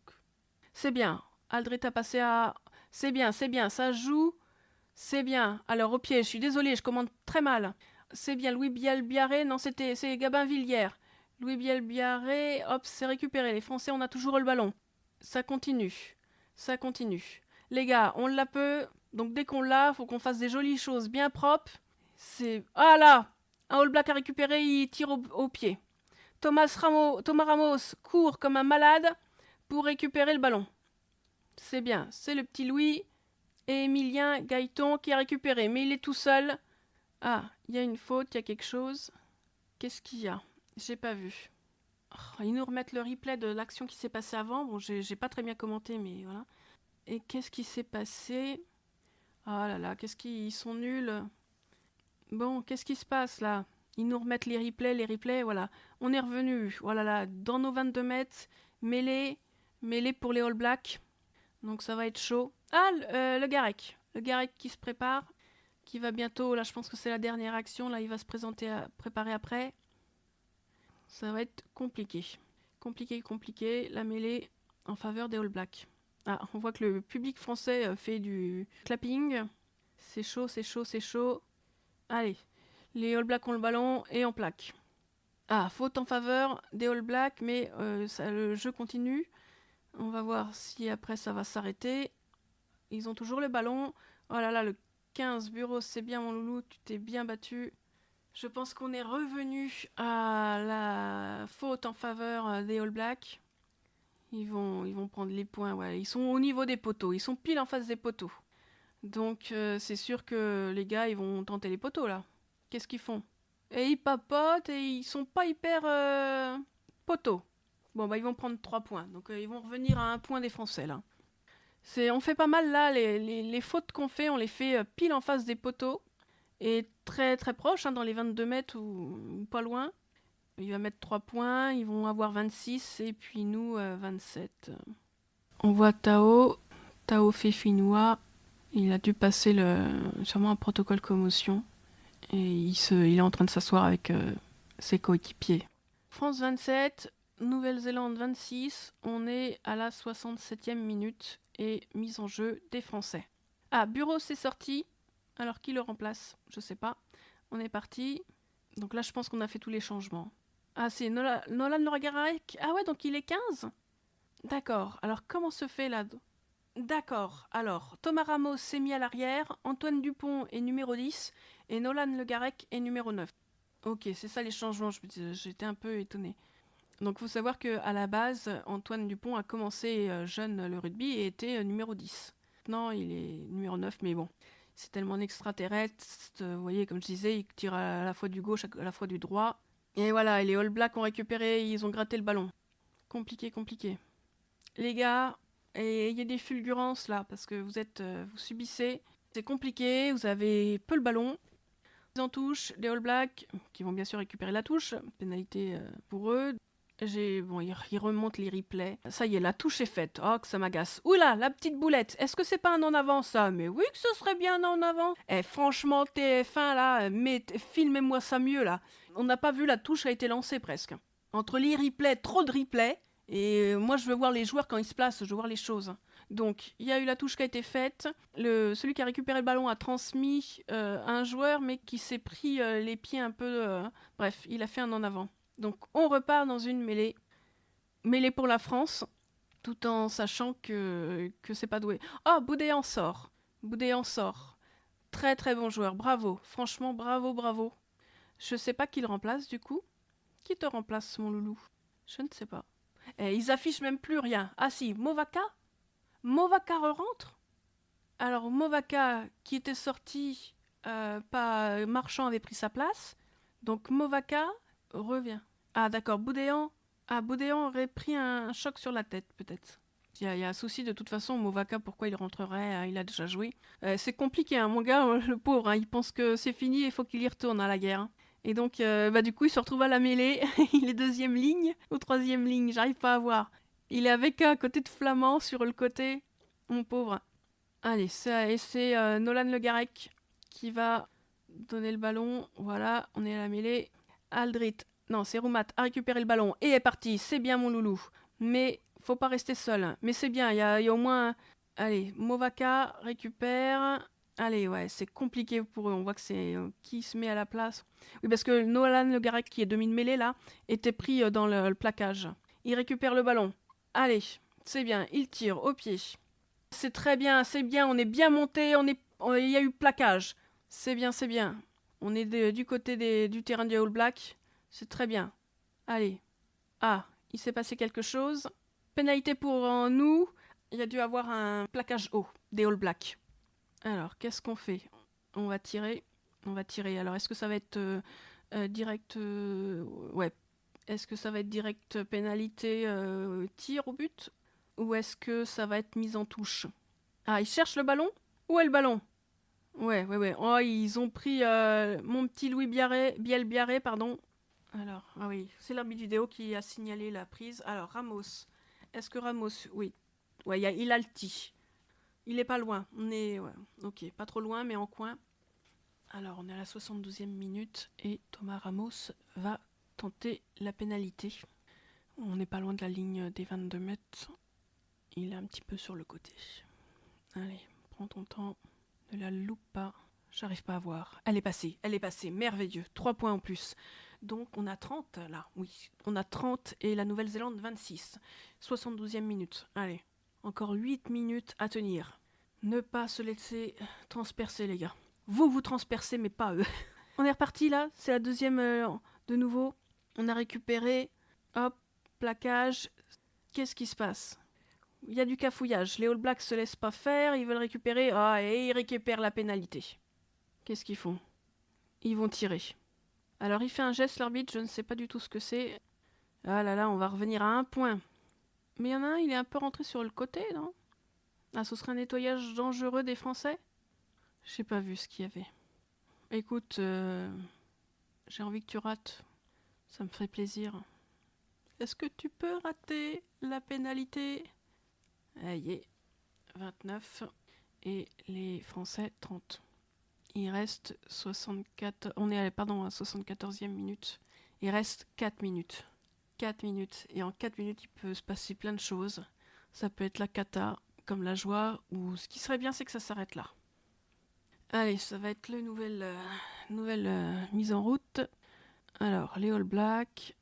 A: C'est bien. Aldrit a passé à... C'est bien, ça joue. C'est bien. Alors, au pied, je suis désolée, je commande très mal. C'est bien, Louis Biel-Biarré. Non, c'est Gabin Villière. Louis Biel-Biarré, hop, c'est récupéré. Les Français, on a toujours le ballon. Ça continue. Ça continue. Les gars, on l'a peu. Donc dès qu'on l'a, faut qu'on fasse des jolies choses bien propres. C'est... Ah là! Un All Black à récupérer, il tire au pied. Thomas Ramos court comme un malade pour récupérer le ballon. C'est bien, c'est le petit Louis et Emilien Gaëton qui a récupéré. Mais il est tout seul. Ah, il y a une faute, il y a quelque chose. Qu'est-ce qu'il y a? J'ai pas vu. Oh, ils nous remettent le replay de l'action qui s'est passée avant. Bon, j'ai pas très bien commenté, mais voilà. Et qu'est-ce qui s'est passé? Ah là là, ils sont nuls. Bon, qu'est-ce qui se passe là? Ils nous remettent les replays, voilà. On est revenu, voilà là, dans nos 22 mètres, mêlée pour les All Blacks. Donc ça va être chaud. Ah, le Garec. Le Garec qui se prépare, qui va bientôt, là je pense que c'est la dernière action, là il va se préparer après. Ça va être compliqué. Compliqué, la mêlée en faveur des All Blacks. Ah, on voit que le public français fait du clapping. C'est chaud. Allez, les All Blacks ont le ballon et en plaque. Ah, faute en faveur des All Blacks, mais le jeu continue. On va voir si après ça va s'arrêter. Ils ont toujours le ballon. Oh là là, le 15, Bureau, c'est bien mon loulou, tu t'es bien battu. Je pense qu'on est revenu à la faute en faveur des All Blacks. Ils vont prendre les points, ouais. Ils sont au niveau des poteaux, ils sont pile en face des poteaux. Donc c'est sûr que les gars, ils vont tenter les poteaux là. Qu'est-ce qu'ils font? Et ils papotent et ils sont pas hyper poteaux. Bon bah ils vont prendre 3 points, donc ils vont revenir à un point des Français là. On fait pas mal là, les fautes qu'on fait, on les fait pile en face des poteaux. Et très très proche, hein, dans les 22 mètres ou pas loin. Il va mettre 3 points, ils vont avoir 26 et puis nous 27. On voit Tao fait finnois. Il a dû passer sûrement un protocole commotion. Et il est en train de s'asseoir avec ses coéquipiers. France 27, Nouvelle-Zélande 26. On est à la 67e minute et mise en jeu des Français. Ah, Bureau s'est sorti. Alors qui le remplace? Je sais pas. On est parti. Donc là, je pense qu'on a fait tous les changements. Ah, c'est Nolan Nogarek. Ah ouais, donc il est 15. D'accord. Alors comment se fait là? D'accord. Alors, Thomas Ramos s'est mis à l'arrière, Antoine Dupont est numéro 10 et Nolan Le Garec est numéro 9. Ok, c'est ça les changements, j'étais un peu étonnée. Donc, il faut savoir qu'à la base, Antoine Dupont a commencé jeune le rugby et était numéro 10. Maintenant, il est numéro 9, mais bon, c'est tellement extraterrestre. Vous voyez, comme je disais, il tire à la fois du gauche, à la fois du droit. Et voilà, et les All Blacks ont récupéré, ils ont gratté le ballon. Compliqué. Les gars, et il y a des fulgurances là, parce que vous subissez. C'est compliqué, vous avez peu le ballon. Ils en touchent, les All Blacks, qui vont bien sûr récupérer la touche. Pénalité pour eux. Bon, il remonte les replays. Ça y est, la touche est faite. Oh, que ça m'agace. Oula, la petite boulette. Est-ce que c'est pas un en avant, ça? Mais oui que ce serait bien un en avant. Eh, franchement, TF1, là, filmez-moi ça mieux, là. On n'a pas vu, la touche a été lancée, presque. Entre les replays, trop de replays. Et moi, je veux voir les joueurs quand ils se placent. Je veux voir les choses. Donc, il y a eu la touche qui a été faite. Celui qui a récupéré le ballon a transmis un joueur, mais qui s'est pris les pieds un peu... Bref, il a fait un en avant. Donc on repart dans une mêlée. Mêlée pour la France, tout en sachant que c'est pas doué. Oh, Boudé en sort. Boudé en sort. Très très bon joueur, bravo. Franchement, bravo, bravo. Je sais pas qui le remplace du coup. Qui te remplace, mon loulou? Je ne sais pas. Et ils affichent même plus rien. Ah si, Movaka? Movaka rentre? Alors Movaka, qui était sorti, pas Marchand avait pris sa place. Donc Movaka revient. Ah d'accord, Boudéan. Ah, Boudéan aurait pris un choc sur la tête, peut-être. Il y a un souci, de toute façon, Movaka, pourquoi il rentrerait? Il a déjà joué. C'est compliqué, hein, mon gars, le pauvre, hein, il pense que c'est fini, il faut qu'il y retourne à la guerre. Hein. Et donc, du coup, il se retrouve à la mêlée. Il est deuxième ligne ou troisième ligne, j'arrive pas à voir. Il est avec un côté de Flamand sur le côté. Mon pauvre. Allez, c'est Nolan Le Garec qui va donner le ballon. Voilà, on est à la mêlée. Aldrit, non, c'est Roumat, a récupéré le ballon et est parti. C'est bien, mon loulou. Mais faut pas rester seul. Mais c'est bien, il y a au moins... Allez, Movaka récupère. Allez, ouais, c'est compliqué pour eux. On voit que c'est qui se met à la place. Oui, parce que Nolan Le Garec, qui est demi de mêlée là, était pris dans le plaquage. Il récupère le ballon. Allez, c'est bien, il tire au pied. C'est très bien, c'est bien, on est bien monté, il y a eu plaquage. C'est bien, c'est bien. On est du côté du terrain du All Black. C'est très bien. Allez. Ah, il s'est passé quelque chose. Pénalité pour nous. Il y a dû avoir un plaquage haut des All Blacks. Alors, qu'est-ce qu'on fait? On va tirer. On va tirer. Alors, est-ce que ça va être direct... ouais. Est-ce que ça va être direct pénalité tir au but? Ou est-ce que ça va être mise en touche? Ah, ils cherchent le ballon? Où est le ballon? Ouais, ouais, ouais. Oh, ils ont pris mon petit Louis Biel Biarré, pardon. Alors, ah oui, c'est l'arbitre vidéo qui a signalé la prise. Alors, Ramos. Est-ce que Ramos... Oui. Ouais, il a le ti. Il est pas loin. On est... Ouais, ok, pas trop loin, mais en coin. Alors, on est à la 72e minute et Thomas Ramos va tenter la pénalité. On n'est pas loin de la ligne des 22 mètres. Il est un petit peu sur le côté. Allez, prends ton temps. Ne la loupe pas. J'arrive pas à voir. Elle est passée, merveilleux. 3 points en plus. Donc on a 30 là, oui. On a 30 et la Nouvelle-Zélande 26. 72e minute. Allez, encore 8 minutes à tenir. Ne pas se laisser transpercer, les gars. Vous transpercez, mais pas eux. On est reparti là, c'est la deuxième de nouveau. On a récupéré. Hop, plaquage. Qu'est-ce qui se passe? Il y a du cafouillage. Les All Blacks se laissent pas faire, ils veulent récupérer. Ah, et ils récupèrent la pénalité. Qu'est-ce qu'ils font? Ils vont tirer. Alors il fait un geste, l'arbitre, je ne sais pas du tout ce que c'est. Ah là là, on va revenir à 1 point. Mais il y en a un, il est un peu rentré sur le côté, non? Ah, ce serait un nettoyage dangereux des Français? J'ai pas vu ce qu'il y avait. Écoute, j'ai envie que tu rates. Ça me ferait plaisir. Est-ce que tu peux rater la pénalité? Aïe, 29 et les Français 30. Il reste 64... On est à 74e minute. Il reste 4 minutes. 4 minutes. Et en 4 minutes, il peut se passer plein de choses. Ça peut être la cata, comme la joie, ou ce qui serait bien, c'est que ça s'arrête là. Allez, ça va être la nouvelle mise en route. Alors, les All Blacks.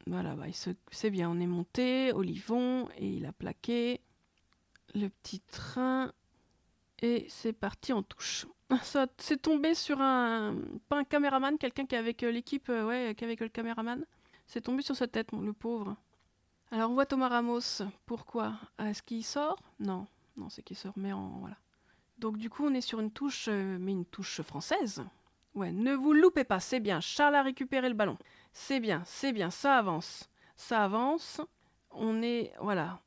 A: Voilà, c'est bien, on est monté. Olivon, et il a plaqué. Le petit train. Et c'est parti en touche. Ça, c'est tombé sur pas un caméraman, quelqu'un qui est avec l'équipe, qui est avec le caméraman. C'est tombé sur sa tête, le pauvre. Alors on voit Thomas Ramos. Pourquoi? Est-ce qu'il sort? Non, c'est qu'il sort, mais voilà. Donc du coup, on est sur une touche, mais une touche française. Ouais, ne vous loupez pas, c'est bien. Charles a récupéré le ballon. C'est bien, ça avance. Ça avance. On est, voilà,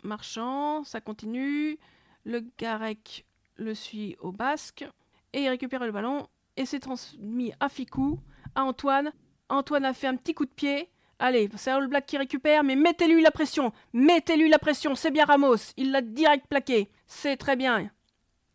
A: marchand, ça continue. Le Garec le suit au basque. Et il récupère le ballon. Et c'est transmis à Ficou, à Antoine. Antoine a fait un petit coup de pied.
B: Allez, c'est All Black qui récupère, mais mettez-lui la pression. Mettez-lui la pression, c'est bien Ramos. Il l'a direct plaqué. C'est très bien.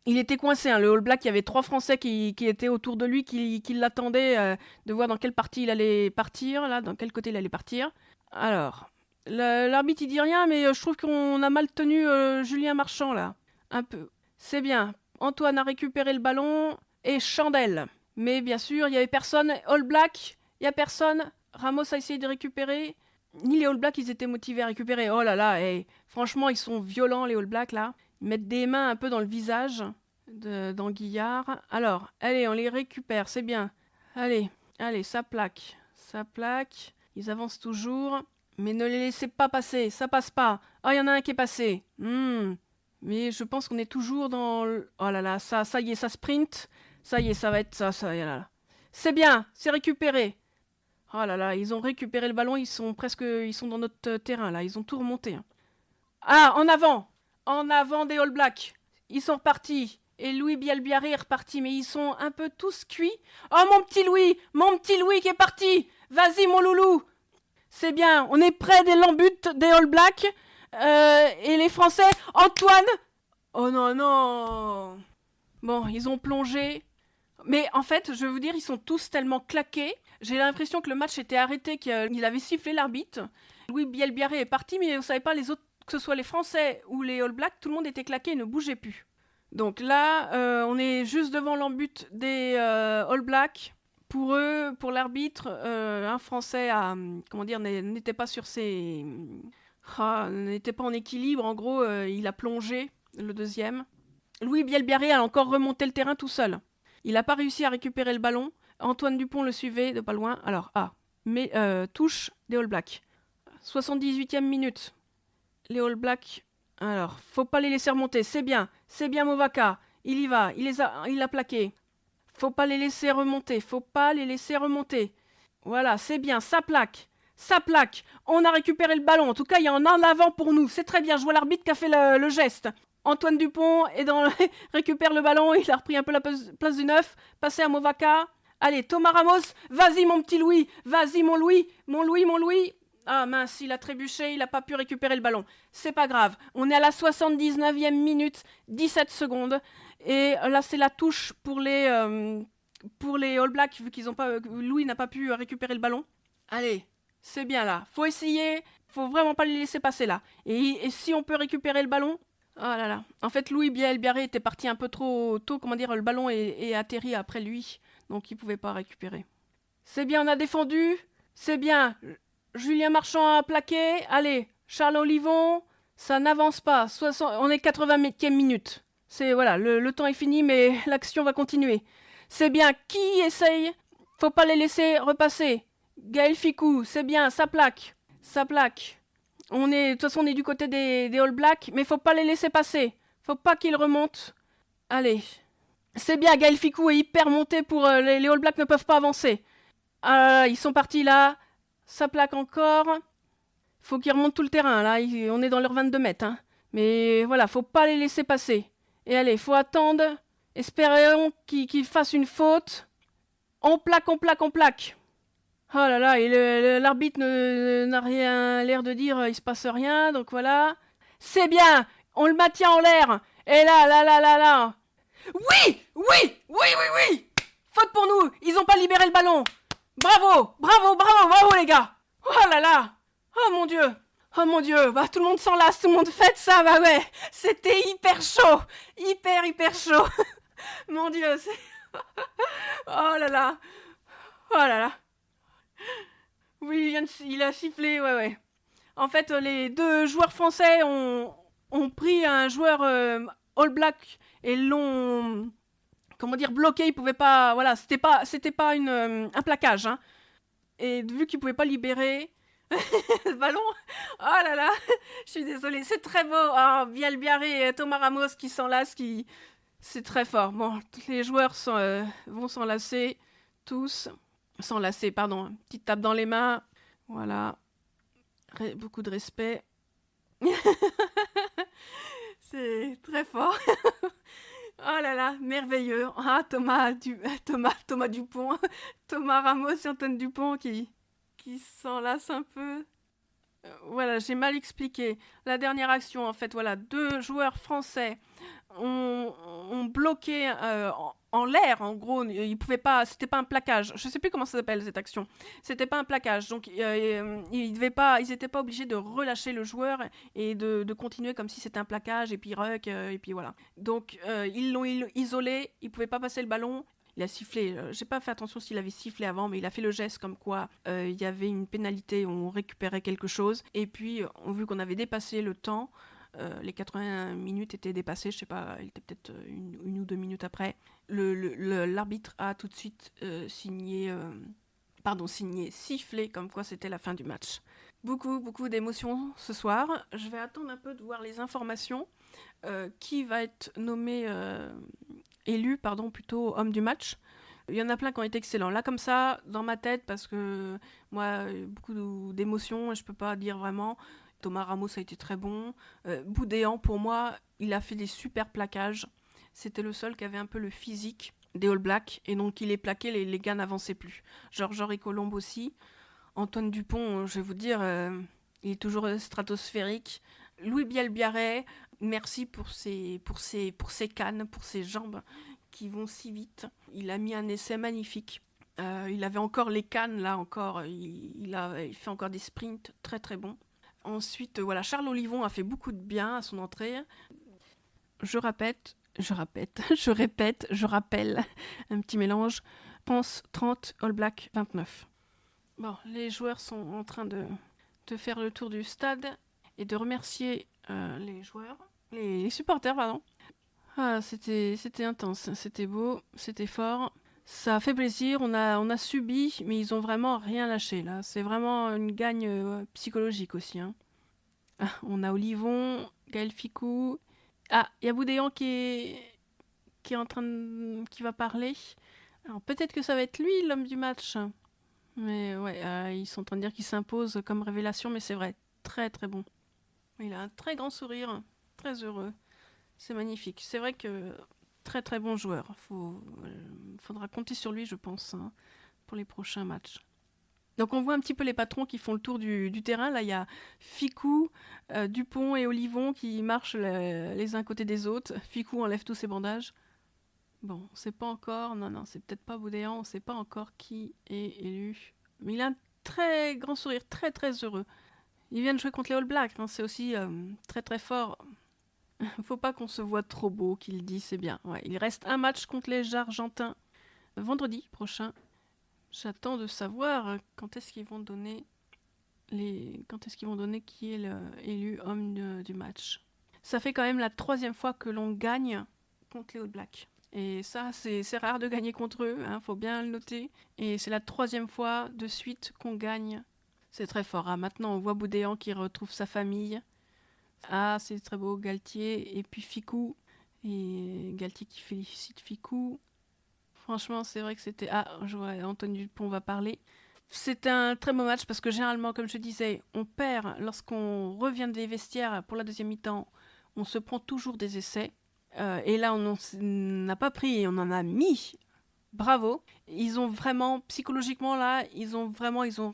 B: Il était coincé, hein, le All Black. Il y avait 3 Français qui étaient autour de lui, qui l'attendaient de voir dans quelle partie il allait partir, là, dans quel côté il allait partir. Alors, l'arbitre il dit rien, mais je trouve qu'on a mal tenu Julien Marchand, là. Un peu. C'est bien. Antoine a récupéré le ballon et Chandelle. Mais bien sûr, il n'y avait personne. All Black, il n'y a personne. Ramos a essayé de récupérer. Ni les All Blacks, ils étaient motivés à récupérer. Oh là là, franchement, ils sont violents, les All Blacks, là. Ils mettent des mains un peu dans le visage d'Anguillard. Alors, allez, on les récupère, c'est bien. Allez, ça plaque. Ça plaque. Ils avancent toujours. Mais ne les laissez pas passer, ça passe pas. Oh, il y en a un qui est passé. Mais je pense qu'on est toujours dans le... Oh là là, ça y est, ça sprint. Ça y est, ça va être ça y est là. C'est bien, c'est récupéré. Oh là là, ils ont récupéré le ballon, ils sont dans notre terrain là, ils ont tout remonté. Hein. Ah, en avant des All Blacks. Ils sont repartis. Et Louis Bielbiarré est reparti, mais ils sont un peu tous cuits. Oh mon petit Louis qui est parti. Vas-y mon loulou. C'est bien, on est près des lambutes des All Blacks. Et les Français, Antoine. Oh non, non. Bon, ils ont plongé. Mais en fait, je vais vous dire, ils sont tous tellement claqués. J'ai l'impression que le match était arrêté, qu'il avait sifflé l'arbitre. Louis Bielbiarré est parti, mais vous savez pas, les autres, que ce soit les Français ou les All Blacks, tout le monde était claqué et ne bougeait plus. Donc là, on est juste devant l'embut des All Blacks. Pour eux, pour l'arbitre, un Français n'était pas sur ses... n'était pas en équilibre. En gros, il a plongé, le deuxième. Louis Bielbiarré a encore remonté le terrain tout seul. Il n'a pas réussi à récupérer le ballon. Antoine Dupont le suivait de pas loin. Alors, touche des All Blacks. 78e minute. Les All Blacks. Alors, faut pas les laisser remonter. C'est bien Movaka. Il y va. Il a plaqué. Faut pas les laisser remonter. Voilà, c'est bien. Ça plaque. On a récupéré le ballon. En tout cas, il y en a en avant pour nous. C'est très bien. Je vois l'arbitre qui a fait le geste. Antoine Dupont récupère le ballon. Il a repris un peu la place du 9. Passé à Movaka. Allez, Thomas Ramos. Vas-y, mon petit Louis. Vas-y, mon Louis. Ah mince, il a trébuché, il n'a pas pu récupérer le ballon. C'est pas grave. On est à la 79e minute, 17 secondes. Et là, c'est la touche pour les All Blacks, vu qu'ils ont pas, Louis n'a pas pu récupérer le ballon. Allez, c'est bien là. Faut essayer. Faut vraiment pas les laisser passer là. Et si on peut récupérer le ballon... Oh là là. En fait, Louis Bielbiarré était parti un peu trop tôt. Le ballon est atterri après lui. Donc, il pouvait pas récupérer. C'est bien, on a défendu. C'est bien. Julien Marchand a plaqué. Allez, Charles Olivon, ça n'avance pas. On est 80e minute. Voilà, le temps est fini, mais l'action va continuer. C'est bien. Qui essaye? Faut pas les laisser repasser. Gaël Ficou, c'est bien, ça plaque. De toute façon, on est du côté des All Blacks, mais faut pas les laisser passer. Faut pas qu'ils remontent. Allez. C'est bien, Gaël Ficou est hyper monté pour... les All Blacks ne peuvent pas avancer. Ils sont partis là. Ça plaque encore. Faut qu'ils remontent tout le terrain. Là, on est dans leurs 22 mètres. Hein. Mais voilà, faut pas les laisser passer. Et allez, faut attendre. Espérons qu'ils fassent une faute. On plaque. Oh là là, et l'arbitre n'a rien l'air de dire, il se passe rien, donc voilà. C'est bien, on le maintient en l'air. Et là. Oui. Faute pour nous, ils ont pas libéré le ballon. Bravo les gars. Oh là là. Oh mon dieu, bah tout le monde s'enlace, tout le monde fête ça, bah ouais. C'était hyper chaud, hyper chaud. Mon dieu, c'est... Oh là là. Oui, il a sifflé, ouais. En fait, les deux joueurs français ont pris un joueur All Black et l'ont... bloqué, il pouvait pas... Voilà, c'était pas un plaquage, hein. Et vu qu'il pouvait pas libérer le ballon... Oh là là, je suis désolée, c'est très beau. Oh, Bielbiarré et Thomas Ramos qui s'enlacent, c'est très fort. Bon, tous les joueurs vont s'enlacer, tous... S'enlacer, pardon. Petite tape dans les mains. Voilà. Beaucoup de respect. C'est très fort. Oh là là, merveilleux. Ah, Thomas Dupont. Thomas Ramos et Antoine Dupont qui qui s'enlace un peu. Voilà, j'ai mal expliqué. La dernière action, en fait, voilà, 2 joueurs français ont bloqué en l'air, en gros. Ils pouvaient pas, c'était pas un plaquage. Je sais plus comment ça s'appelle cette action. C'était pas un plaquage, donc ils étaient pas obligés de relâcher le joueur et de continuer comme si c'était un plaquage et puis ruck et puis voilà. Donc ils l'ont isolé, ils pouvaient pas passer le ballon. Il a sifflé, j'ai pas fait attention s'il avait sifflé avant, mais il a fait le geste comme quoi il y avait une pénalité, on récupérait quelque chose. Et puis, vu qu'on avait dépassé le temps, les 80 minutes étaient dépassées, je sais pas, il était peut-être une ou 2 minutes après. L'arbitre a tout de suite sifflé comme quoi c'était la fin du match. Beaucoup d'émotions ce soir. Je vais attendre un peu de voir les informations. Qui va être nommé... élu, plutôt homme du match. Il y en a plein qui ont été excellents. Là, comme ça, dans ma tête, parce que moi, beaucoup d'émotions, je peux pas dire vraiment. Thomas Ramos a été très bon. Boudéan, pour moi, il a fait des super plaquages. C'était le seul qui avait un peu le physique des All Blacks. Et donc, il est plaqué, les gars n'avançaient plus. Georges Colombe aussi. Antoine Dupont, je vais vous dire, il est toujours stratosphérique. Louis Bielbiarré, merci pour ses cannes, pour ses jambes qui vont si vite. Il a mis un essai magnifique. Il avait encore les cannes, là encore. Il fait encore des sprints très très bons. Ensuite, voilà, Charles Olivon a fait beaucoup de bien à son entrée. Je répète, je rappelle, un petit mélange. France 30, All Black 29. Bon, les joueurs sont en train de faire le tour du stade et de remercier les joueurs, les supporters, pardon. Ah, c'était intense, c'était beau, c'était fort. Ça a fait plaisir, on a subi, mais ils ont vraiment rien lâché, là. C'est vraiment une gagne psychologique aussi, hein. Ah, on a Olivon, Gaël Ficou. Ah, il y a Boudéan qui est en train qui va parler. Alors peut-être que ça va être lui, l'homme du match. Mais ouais, ils sont en train de dire qu'il s'impose comme révélation, mais c'est vrai, très très bon. Il a un très grand sourire, très heureux. C'est magnifique. C'est vrai que très très bon joueur. Faudra compter sur lui, je pense, hein, pour les prochains matchs. Donc on voit un petit peu les patrons qui font le tour du terrain. Là, il y a Ficou, Dupont et Olivon qui marchent les uns côté des autres. Ficou enlève tous ses bandages. Bon, on sait pas encore. Non, c'est peut-être pas Boudéan. On sait pas encore qui est élu. Mais il a un très grand sourire, très très heureux. Il vient de jouer contre les All Blacks. Hein, c'est aussi très très fort. Faut pas qu'on se voit trop beau, qu'il dit, c'est bien. Ouais, il reste un match contre les Argentins vendredi prochain. J'attends de savoir quand est-ce qu'ils vont donner qui est élu homme du match. Ça fait quand même la 3e fois que l'on gagne contre les All Blacks. Et ça, c'est rare de gagner contre eux, hein, faut bien le noter. Et c'est la 3e fois de suite qu'on gagne. C'est très fort. Hein. Maintenant, on voit Boudéan qui retrouve sa famille. Ah, c'est très beau, Galtier. Et puis Ficou. Et Galtier qui félicite Ficou. Franchement, c'est vrai que c'était... Ah, je vois, Antoine Dupont va parler. C'était un très beau match parce que généralement, comme je disais, on perd lorsqu'on revient des vestiaires pour la deuxième mi-temps. On se prend toujours des essais. Et là, on n'a pas pris et on en a mis. Bravo. Ils ont vraiment, psychologiquement, là, ils ont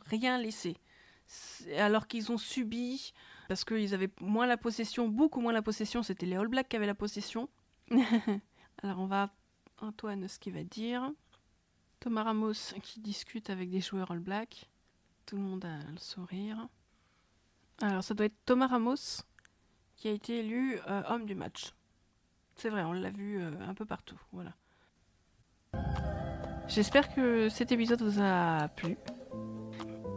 B: rien laissé. Alors qu'ils ont subi... Parce qu'ils avaient moins la possession, beaucoup moins la possession. C'était les All Blacks qui avaient la possession. Alors on va... Antoine, ce qu'il va dire. Thomas Ramos qui discute avec des joueurs All Blacks. Tout le monde a le sourire. Alors ça doit être Thomas Ramos qui a été élu homme du match. C'est vrai, on l'a vu un peu partout. Voilà. J'espère que cet épisode vous a plu.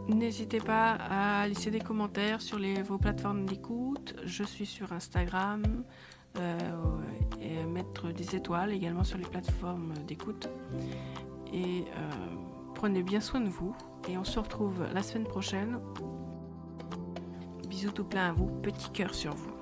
B: N'hésitez pas à laisser des commentaires sur vos plateformes d'écoute. Je suis sur Instagram et mettre des étoiles également sur les plateformes d'écoute. Et prenez bien soin de vous. Et on se retrouve la semaine prochaine. Bisous tout plein à vous. Petit cœur sur vous.